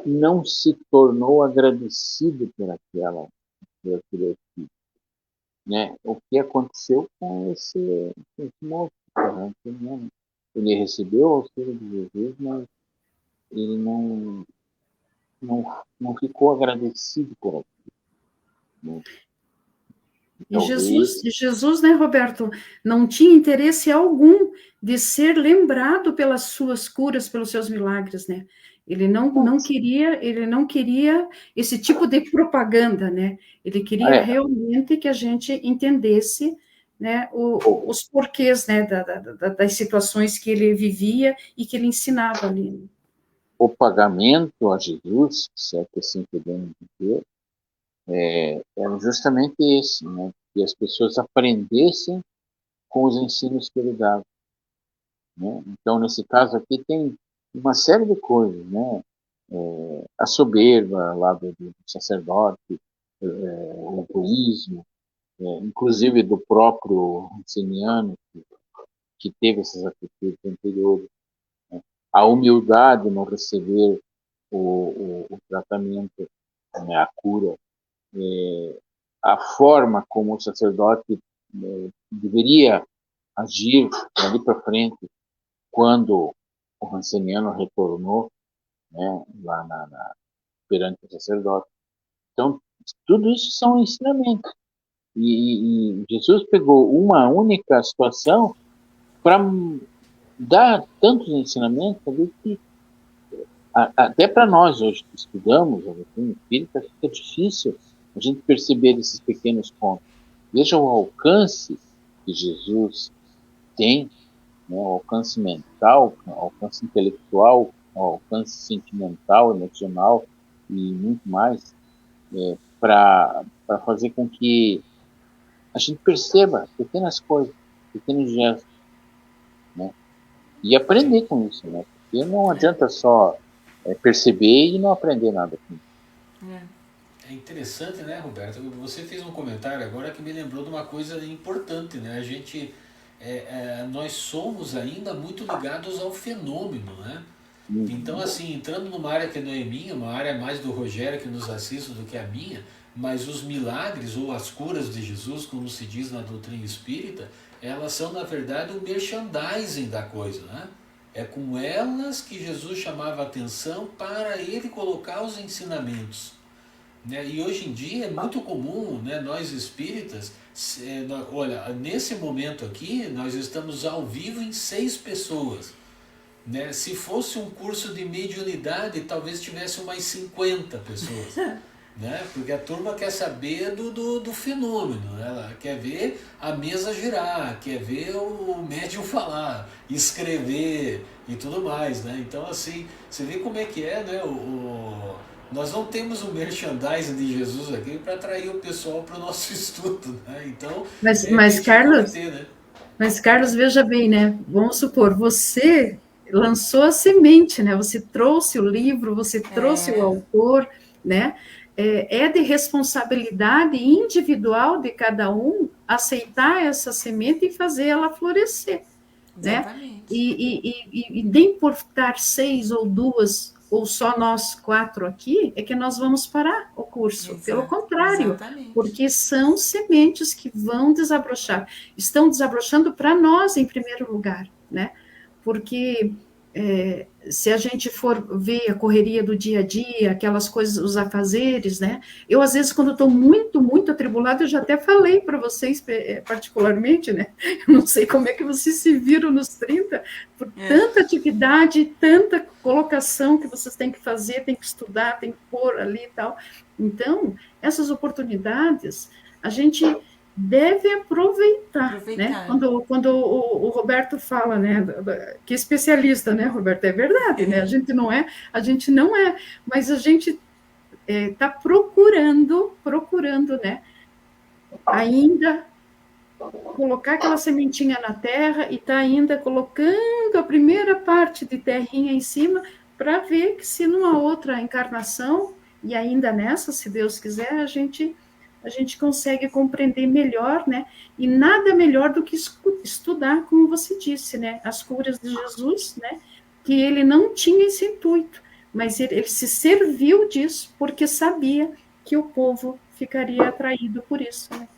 não se tornou agradecido por aquele auxílio, né? O que aconteceu com esse moço? Né? Ele recebeu o auxílio de Jesus, mas ele não ficou agradecido por aquilo, né? E Jesus, né, Roberto, não tinha interesse algum de ser lembrado pelas suas curas, pelos seus milagres, né? Ele não queria esse tipo de propaganda, né? Ele queria realmente que a gente entendesse, né, os porquês, né, das situações que ele vivia e que ele ensinava ali. O pagamento a Jesus, se é que assim podemos dizer, era justamente esse, né? Que as pessoas aprendessem com os ensinos que ele dava, né? Então, nesse caso aqui, tem uma série de coisas, né? A soberba lá do sacerdote, o egoísmo, inclusive do próprio Anciniano, que teve essas atitudes anteriores, né? A humildade no receber o tratamento, né? A cura, a forma como o sacerdote deveria agir dali para frente quando o Ranceniano retornou, né, lá perante o sacerdote. Então, tudo isso são ensinamentos. E Jesus pegou uma única situação para dar tantos ensinamentos ali que até para nós hoje que estudamos a doutrina espírita fica difícil a gente perceber esses pequenos pontos. Veja o alcance que Jesus tem, né, o alcance mental, o alcance intelectual, o alcance sentimental, emocional e muito mais, para fazer com que a gente perceba pequenas coisas, pequenos gestos, né, e aprender com isso, né, porque não adianta só perceber e não aprender nada com isso. É interessante, né, Roberto? Você fez um comentário agora que me lembrou de uma coisa importante, né? Nós somos ainda muito ligados ao fenômeno, né? Então, assim, entrando numa área que não é minha, uma área mais do Rogério que nos assiste do que a minha, mas os milagres ou as curas de Jesus, como se diz na doutrina espírita, elas são, na verdade, o merchandising da coisa, né? É com elas que Jesus chamava a atenção para ele colocar os ensinamentos, né? E hoje em dia é muito comum, né, nós espíritas, olha, nesse momento aqui nós estamos ao vivo em 6 pessoas, né? Se fosse um curso de mediunidade talvez tivesse umas 50 pessoas, né? Porque a turma quer saber do fenômeno, né? Ela quer ver a mesa girar, quer ver o médium falar, escrever e tudo mais, né? Então, assim, você vê como é que é, né? Nós não temos o merchandising de Jesus aqui para atrair o pessoal para o nosso estudo, né? Então, mas Carlos, né? Mas Carlos, veja bem, né? Vamos supor, você lançou a semente, né? Você trouxe o livro, você trouxe o autor, né? É de responsabilidade individual de cada um aceitar essa semente e fazer ela florescer, Exatamente. Né? E nem por estar 6 ou 2 ou só nós 4 aqui, é que nós vamos parar o curso. Exato, pelo contrário, exatamente. Porque são sementes que vão desabrochar. Estão desabrochando para nós, em primeiro lugar, né? Porque se a gente for ver a correria do dia a dia, aquelas coisas, os afazeres, né? Eu, às vezes, quando estou muito, muito atribulada, eu já até falei para vocês, particularmente, né? Eu não sei como é que vocês se viram nos 30, por tanta atividade, tanta colocação que vocês têm que fazer, têm que estudar, têm que pôr ali e tal. Então, essas oportunidades, a gente deve aproveitar. Né? Quando o Roberto fala, né, que é especialista, né, Roberto? É verdade, né? A gente não é, mas a gente está procurando, né, ainda colocar aquela sementinha na terra e está ainda colocando a primeira parte de terrinha em cima para ver que se numa outra encarnação, e ainda nessa, se Deus quiser, a gente consegue compreender melhor, né? E nada melhor do que estudar, como você disse, né? As curas de Jesus, né? que ele não tinha esse intuito, mas ele se serviu disso porque sabia que o povo ficaria atraído por isso. Né?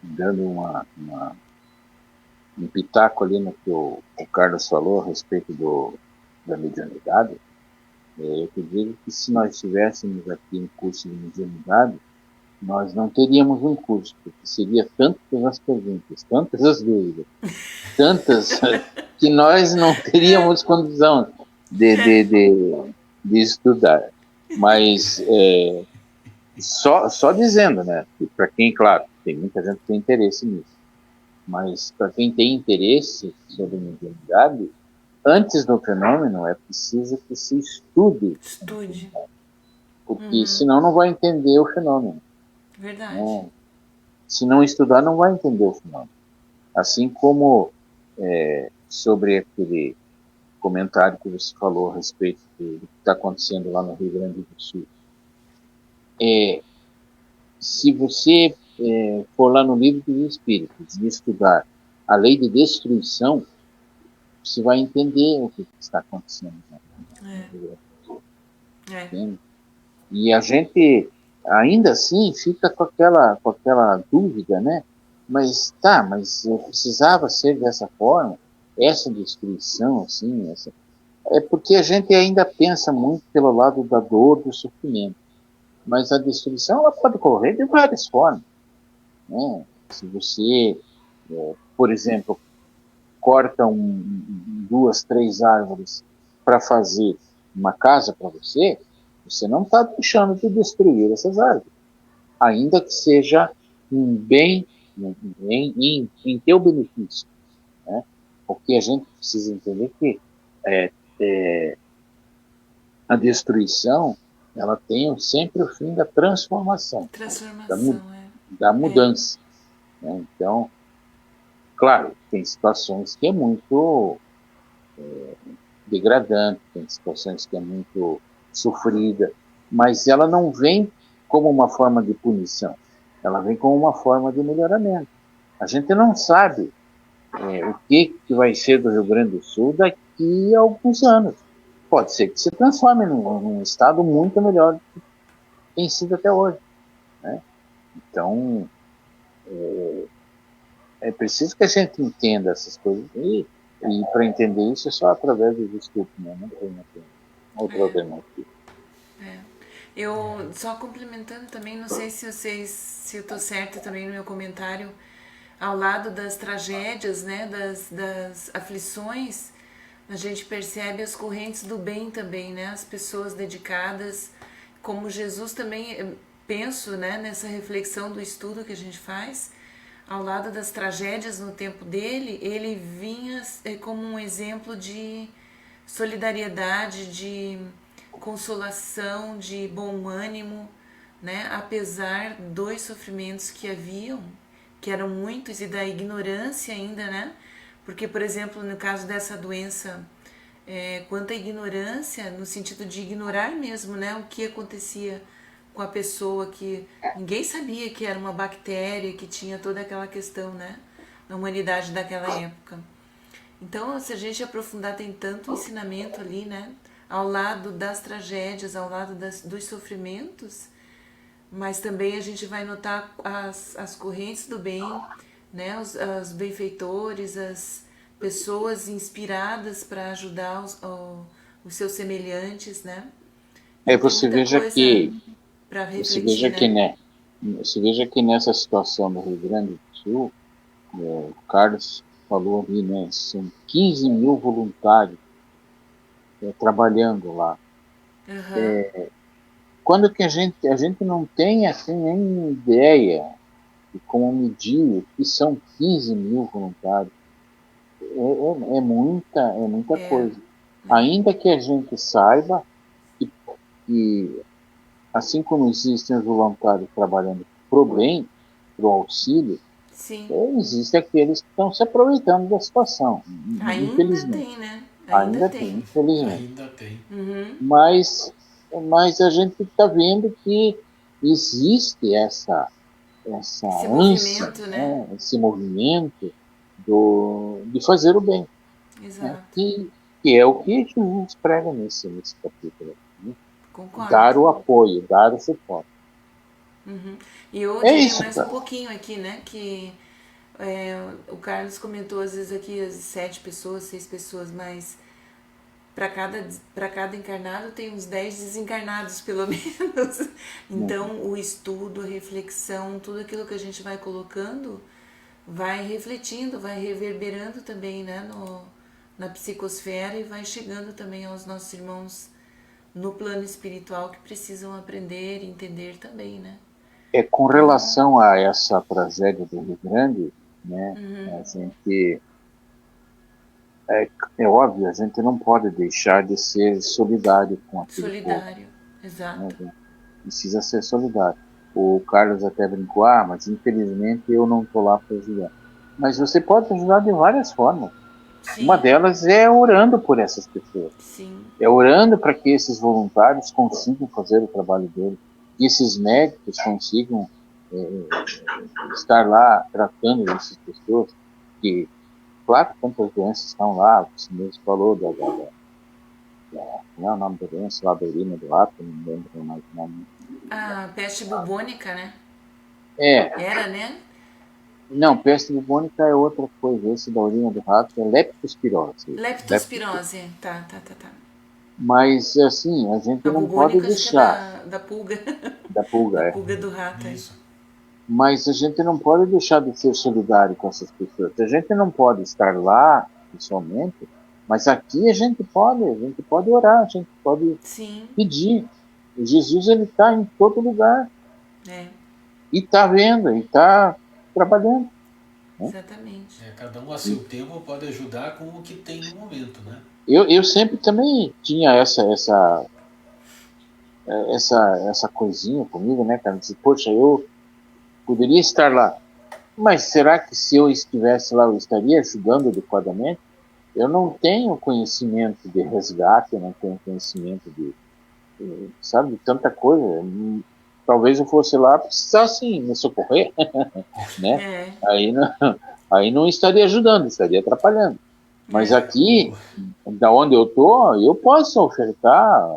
Dando um pitaco ali no que o Carlos falou a respeito da mediunidade, eu te digo que se nós tivéssemos aqui um curso de mediunidade, nós não teríamos um curso, porque seria tantas as perguntas, tantas as dúvidas, tantas que nós não teríamos condição de estudar. Mas só dizendo, né? Para quem, claro, tem muita gente que tem interesse nisso, mas para quem tem interesse sobre mediunidade, antes do fenômeno é preciso que se estude. Porque senão não vai entender o fenômeno. Verdade. Se não estudar, não vai entender o fenômeno. Assim como sobre aquele comentário que você falou a respeito do que está acontecendo lá no Rio Grande do Sul. Se você for lá no Livro dos Espíritos e estudar a lei de destruição, você vai entender o que está acontecendo. E a gente, ainda assim, fica com aquela dúvida, né? Mas precisava ser dessa forma, essa destruição, assim, é porque a gente ainda pensa muito pelo lado da dor, do sofrimento. Mas a destruição ela pode ocorrer de várias formas. Né? Se você, por exemplo, corta 2, 3 árvores para fazer uma casa para você, você não está deixando de destruir essas árvores, ainda que seja um bem em teu benefício. Né? Porque a gente precisa entender que a destruição ela tem sempre o fim da transformação, da mudança. Né? Então, claro, tem situações que é muito degradante, tem situações que é muito sofrida, mas ela não vem como uma forma de punição, ela vem como uma forma de melhoramento. A gente não sabe o que vai ser do Rio Grande do Sul daqui a alguns anos. Pode ser que se transforme num estado muito melhor do que tem sido até hoje. Né? Então, é preciso que a gente entenda essas coisas. E para entender isso é só através dos estudos, né? Não tem outra alternativa. Eu, só complementando também, não sei se eu estou certa também no meu comentário, ao lado das tragédias, né, das aflições, a gente percebe as correntes do bem também, né, as pessoas dedicadas, como Jesus também, penso, né, nessa reflexão do estudo que a gente faz, ao lado das tragédias no tempo dele, ele vinha como um exemplo de solidariedade, de consolação, de bom ânimo, né, apesar dos sofrimentos que haviam, que eram muitos, e da ignorância ainda, né, porque, por exemplo, no caso dessa doença, quanta ignorância, no sentido de ignorar mesmo, né, o que acontecia com a pessoa, que ninguém sabia que era uma bactéria, que tinha toda aquela questão, né, na humanidade daquela época. Então, se a gente aprofundar, tem tanto ensinamento ali, né, ao lado das tragédias, ao lado dos sofrimentos, mas também a gente vai notar as correntes do bem, né, os benfeitores, as pessoas inspiradas para ajudar os seus semelhantes, né? Você veja que nessa situação do Rio Grande do Sul, o Carlos falou ali, né, são 15 mil voluntários trabalhando lá. Quando que a gente não tem assim nem ideia de como medir o que são 15 mil voluntários, é muita coisa. Ainda que a gente saiba que assim como existem os voluntários trabalhando pro bem, pro auxílio, existem aqueles que estão se aproveitando da situação. Infelizmente. Tem, né? Ainda tem, infelizmente. Ainda tem. Uhum. Mas a gente está vendo que existe essa ânsia, movimento, né? Esse movimento de fazer o bem, né? Exato. Que é o que Jesus prega nesse capítulo, né? Dar Concordo. o apoio, dar o suporte. Uhum. E eu É diria isso, mais um cara. pouquinho aqui, né? Que o Carlos comentou às vezes aqui as 7 pessoas, 6 pessoas, mas para cada encarnado tem uns 10 desencarnados, pelo menos. Então, o estudo, a reflexão, tudo aquilo que a gente vai colocando vai refletindo, vai reverberando também, né, na psicosfera e vai chegando também aos nossos irmãos no plano espiritual que precisam aprender e entender também, né? Com Então, relação a essa tragédia do Rio Grande, né, a gente, é óbvio, a gente não pode deixar de ser solidário com aquele povo, solidário, né, exato. a gente precisa ser solidário. O Carlos até brincou, mas infelizmente eu não estou lá para ajudar. Mas você pode ajudar de várias formas. Uma Sim, delas é orando por essas pessoas. sim, É orando para que esses voluntários consigam fazer o trabalho deles, que esses médicos consigam estar lá tratando dessas pessoas, que, claro, tantas doenças estão lá, você mesmo falou não é o nome da doença, lá da urina do rato, não lembro mais o nome. a peste bubônica, né? É, Era, né? não, peste bubônica é outra coisa, esse da urina do rato é leptospirose. Leptospirose, tá. Mas, assim, a gente A não pode bubônica acho que é deixar da pulga, da pulga, da pulga do rato, é. Isso. Mas a gente não pode deixar de ser solidário com essas pessoas. A gente não pode estar lá, pessoalmente, mas aqui a gente pode orar, a gente pode Sim, pedir. Jesus, ele está em todo lugar, é, e está vendo, e está trabalhando. Né? exatamente. Cada um a seu tempo pode ajudar com o que tem no momento, né? Eu sempre também tinha essa coisinha comigo, né, cara? Dizer, poxa, eu poderia estar lá, mas será que se eu estivesse lá eu estaria ajudando adequadamente? Eu não tenho conhecimento de resgate, eu não tenho conhecimento sabe, de tanta coisa. Talvez eu fosse lá precisasse me socorrer, né? É, Aí não estaria ajudando, estaria atrapalhando. Mas é. aqui, da onde eu tô, eu posso ofertar,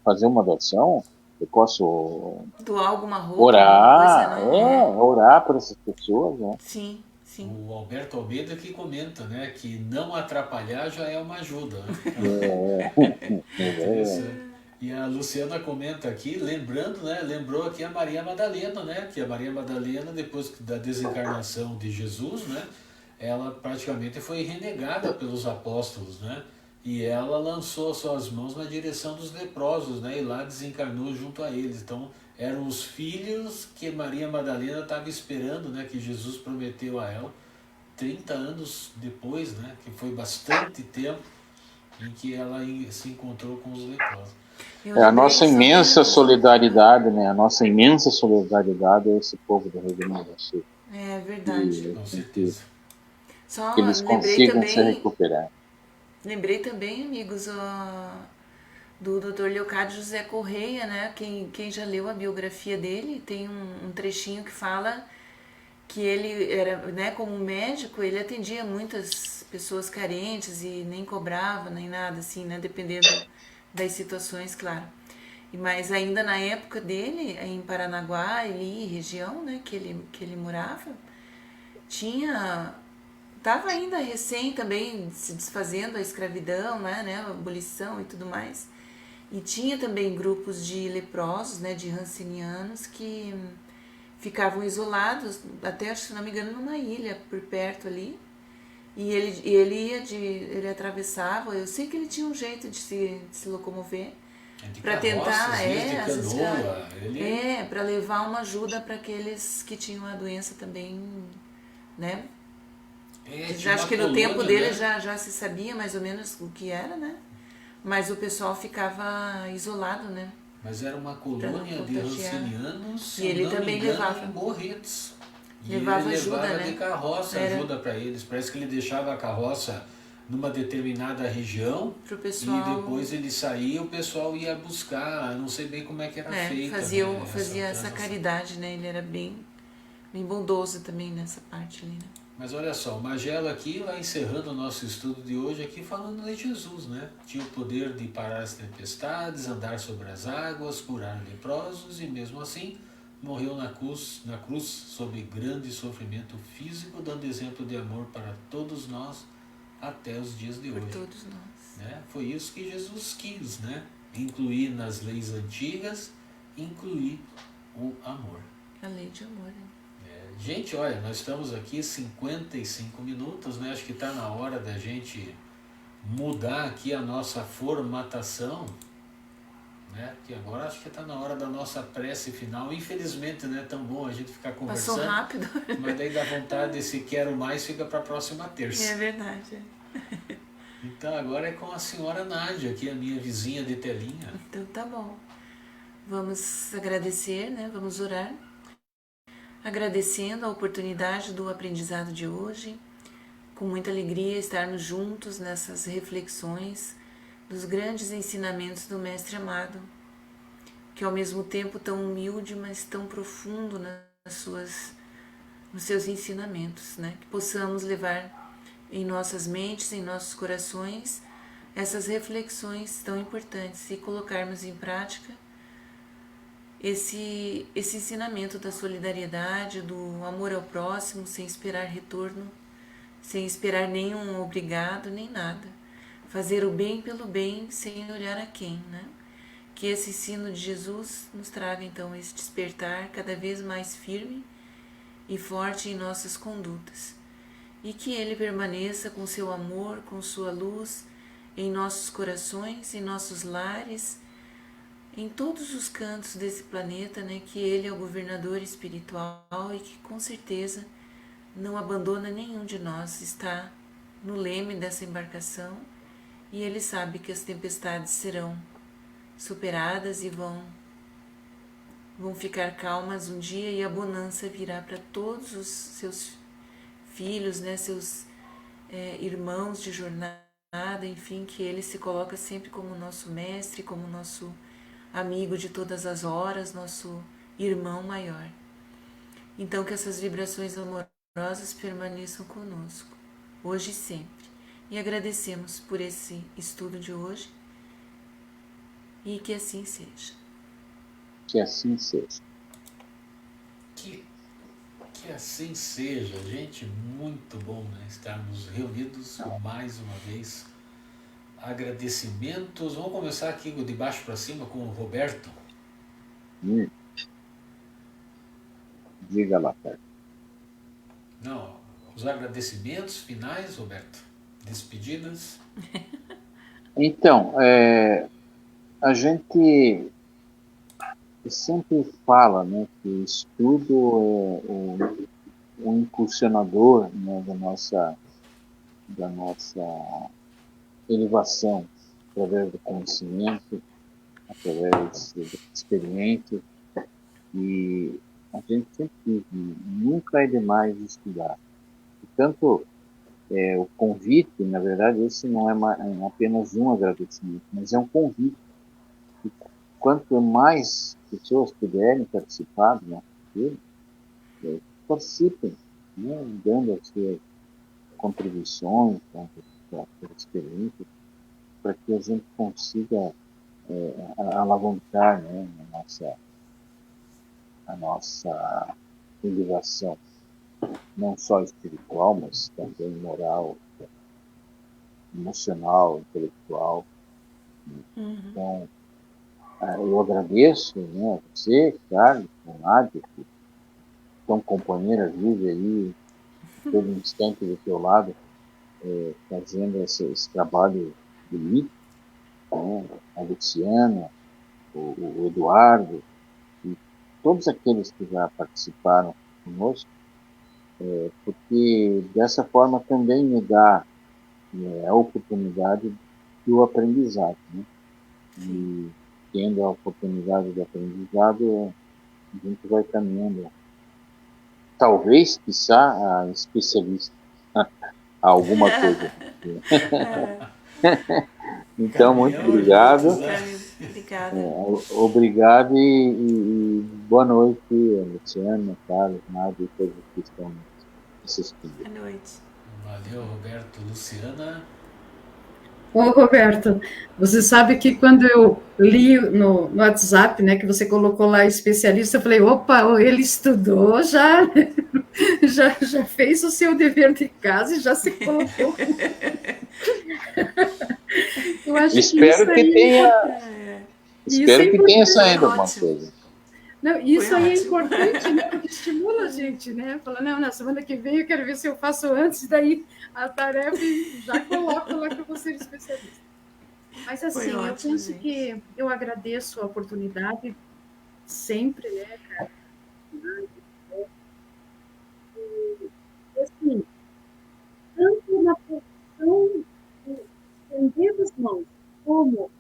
fazer uma doação, eu posso Doar alguma roupa, alguma coisa, orar, né? É, orar por essas pessoas, né? sim, sim. O Alberto Almeida que comenta, né, que não atrapalhar já é uma ajuda, né? Interessante. E a Luciana comenta aqui, lembrando, né, lembrou aqui a Maria Madalena, né, que a Maria Madalena, depois da desencarnação de Jesus, né, ela praticamente foi renegada pelos apóstolos, né, e ela lançou suas mãos na direção dos leprosos, né, e lá desencarnou junto a eles. Então, eram os filhos que Maria Madalena estava esperando, né, que Jesus prometeu a ela, 30 anos depois, né, que foi bastante tempo em que ela se encontrou com os leprosos. Eu A lembrei nossa imensa somente. solidariedade, né? A nossa imensa solidariedade a esse povo do Rio Grande do Sul. É verdade. E Com que certeza. Só eles consigam se recuperar. lembrei também, amigos, do Dr. Leocádio José Correia, né? Quem já leu a biografia dele, tem um trechinho que fala que ele era, né, como médico, ele atendia muitas pessoas carentes e nem cobrava, nem nada, assim, né? Dependendo das situações, claro. Mas ainda na época dele, em Paranaguá, ali, região, né, que ele morava, tinha. Estava ainda recém também se desfazendo a escravidão, né, a abolição e tudo mais. E tinha também grupos de leprosos, né, de rancinianos, que ficavam isolados, até, se não me engano, numa ilha por perto ali. E ele atravessava, eu sei que ele tinha um jeito de se locomover, De para carroça, tentar, às vezes de às vezes, canoa. Ele para levar uma ajuda para aqueles que tinham a doença também, né? tinha Acho uma que no tempo colônia, dele né? já se sabia mais ou menos o que era, né? Mas o pessoal ficava isolado, né? Mas era uma Pra não colônia de contagiar. rancenianos, se E eu ele não me também engano, levava. em Morretes. E Levava ele ajuda, levava né? de carroça Era. ajuda para eles. Parece que ele deixava a carroça numa determinada região Pro e pessoal. depois ele saía e o pessoal ia buscar. Eu não sei bem como é que era feita, Fazia né, essa caridade, né? Ele era bem bondoso também nessa parte ali, né? Mas olha só, o Magela aqui vai encerrando o nosso estudo de hoje aqui falando de Jesus, né? Tinha o poder de parar as tempestades, andar sobre as águas, curar leprosos e mesmo assim morreu na cruz sob grande sofrimento físico, dando exemplo de amor para todos nós até os dias de Por hoje. todos nós. Né? Foi isso que Jesus quis, né? Incluir nas leis antigas, incluir o amor. A lei de amor, né? Gente, olha, nós estamos aqui 55 minutos, né? Acho que está na hora da gente mudar aqui a nossa formatação, né? Que agora acho que está na hora da nossa prece final. Infelizmente, não é tão bom a gente ficar conversando. Passou rápido. Mas daí dá vontade, se quero mais, fica para a próxima terça. É verdade. Então agora é com a senhora Nádia, que é a minha vizinha de telinha. Então tá bom. Vamos agradecer, né? Vamos orar. Agradecendo a oportunidade do aprendizado de hoje, com muita alegria estarmos juntos nessas reflexões dos grandes ensinamentos do Mestre amado, que ao mesmo tempo tão humilde, mas tão profundo nos seus ensinamentos, né? Que possamos levar em nossas mentes, em nossos corações, essas reflexões tão importantes e colocarmos em prática esse ensinamento da solidariedade, do amor ao próximo, sem esperar retorno, sem esperar nenhum obrigado, nem nada. Fazer o bem pelo bem, sem olhar a quem, né? Que esse ensino de Jesus nos traga, então, esse despertar cada vez mais firme e forte em nossas condutas. E que ele permaneça com seu amor, com sua luz, em nossos corações, em nossos lares, em todos os cantos desse planeta, né, que ele é o governador espiritual e que com certeza não abandona nenhum de nós, está no leme dessa embarcação e ele sabe que as tempestades serão superadas e vão ficar calmas um dia e a bonança virá para todos os seus filhos, né, seus irmãos de jornada, enfim, que ele se coloca sempre como nosso mestre, como nosso amigo de todas as horas, nosso irmão maior. Então que essas vibrações amorosas permaneçam conosco, hoje e sempre. E agradecemos por esse estudo de hoje e que assim seja. Que assim seja. Que assim seja, gente, muito bom, né? Estarmos reunidos mais uma vez. Agradecimentos. Vamos começar aqui de baixo para cima com o Roberto. Diga lá, cara. Não, os agradecimentos finais, Roberto. Despedidas. Então, a gente sempre fala, né, que o estudo é um impulsionador, né, da nossa elevação, através do conhecimento, através da experiência, e a gente sempre diz, nunca é demais estudar. Portanto, o convite, na verdade, esse não é apenas um agradecimento, mas é um convite. E quanto mais pessoas puderem participar do nosso estudo, participem, né, dando as suas contribuições para a experiência, para que a gente consiga alavancar, né, a nossa elevação, não só espiritual, mas também moral, emocional, intelectual. Então, eu agradeço, né, a você, Carlos, a Nádia, que são companheiras, vive aí todo instante do teu lado, fazendo esse trabalho bonito, né? A Luciana, o Eduardo e todos aqueles que já participaram conosco, porque dessa forma também me dá a oportunidade do aprendizado, né? E tendo a oportunidade de aprendizado, a gente vai caminhando, talvez, quiçá, a especialista a alguma coisa. Então, muito obrigado. Obrigada. Obrigado e boa noite, Luciana, Carlos, Nádia e todos que estão assistindo. Boa noite. Valeu, Roberto. Luciana? Ô, Roberto, você sabe que quando eu li no WhatsApp, né, que você colocou lá especialista, eu falei, opa, ele estudou, já fez o seu dever de casa e já se colocou. Eu acho que isso Espero que aí, tenha, isso é espero que tenha importante. saído alguma Ótimo. coisa. Não, isso Foi aí é ótimo. importante, né? Porque estimula a gente, né? Fala, não, na semana que vem eu quero ver se eu faço antes, daí a tarefa e já coloco lá que eu vou ser especialista. Mas assim, Foi eu ótimo, penso gente. que eu agradeço a oportunidade sempre, né, cara? E assim, tanto na posição de estender as mãos, como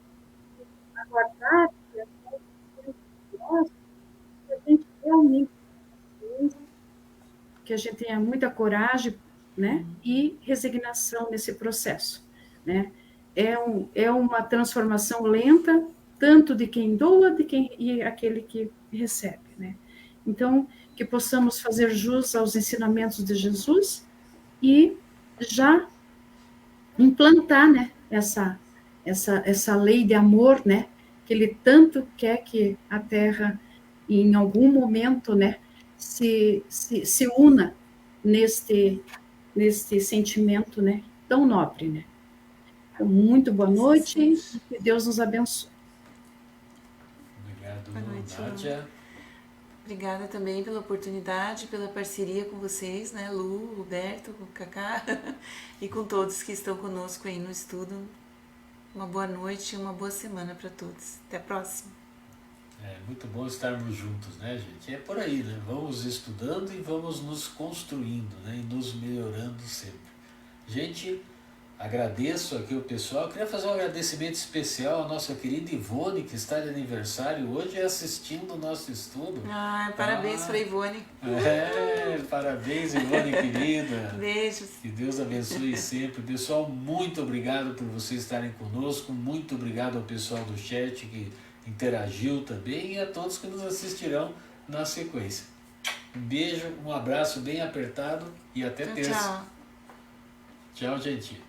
aguardar que as coisas sejam de nós, que a gente realmente que a gente tenha muita coragem, né, e resignação nesse processo, né? É uma transformação lenta, tanto de quem doa, de quem e aquele que recebe, né? Então, que possamos fazer jus aos ensinamentos de Jesus e já implantar, né, essa lei de amor, né, que ele tanto quer que a Terra, em algum momento, né, se una neste sentimento, né, tão nobre, né. Então, muito boa noite e que Deus nos abençoe. Obrigado, Boa noite, Nádia. Obrigada também pela oportunidade, pela parceria com vocês, né, Lu, Roberto, com o Cacá e com todos que estão conosco aí no estudo. Uma boa noite e uma boa semana para todos. Até a próxima. É muito bom estarmos juntos, né, gente? É por aí, né? Vamos estudando e vamos nos construindo, né? E nos melhorando sempre. Gente, agradeço aqui o pessoal. Eu queria fazer um agradecimento especial à nossa querida Ivone, que está de aniversário hoje assistindo o nosso estudo. Parabéns para a Ivone. Parabéns, Ivone, querida. Beijos. Que Deus abençoe sempre. Pessoal, muito obrigado por vocês estarem conosco. Muito obrigado ao pessoal do chat que interagiu também e a todos que nos assistirão na sequência. Um beijo, um abraço bem apertado e até terça. Tchau. Tchau, gente.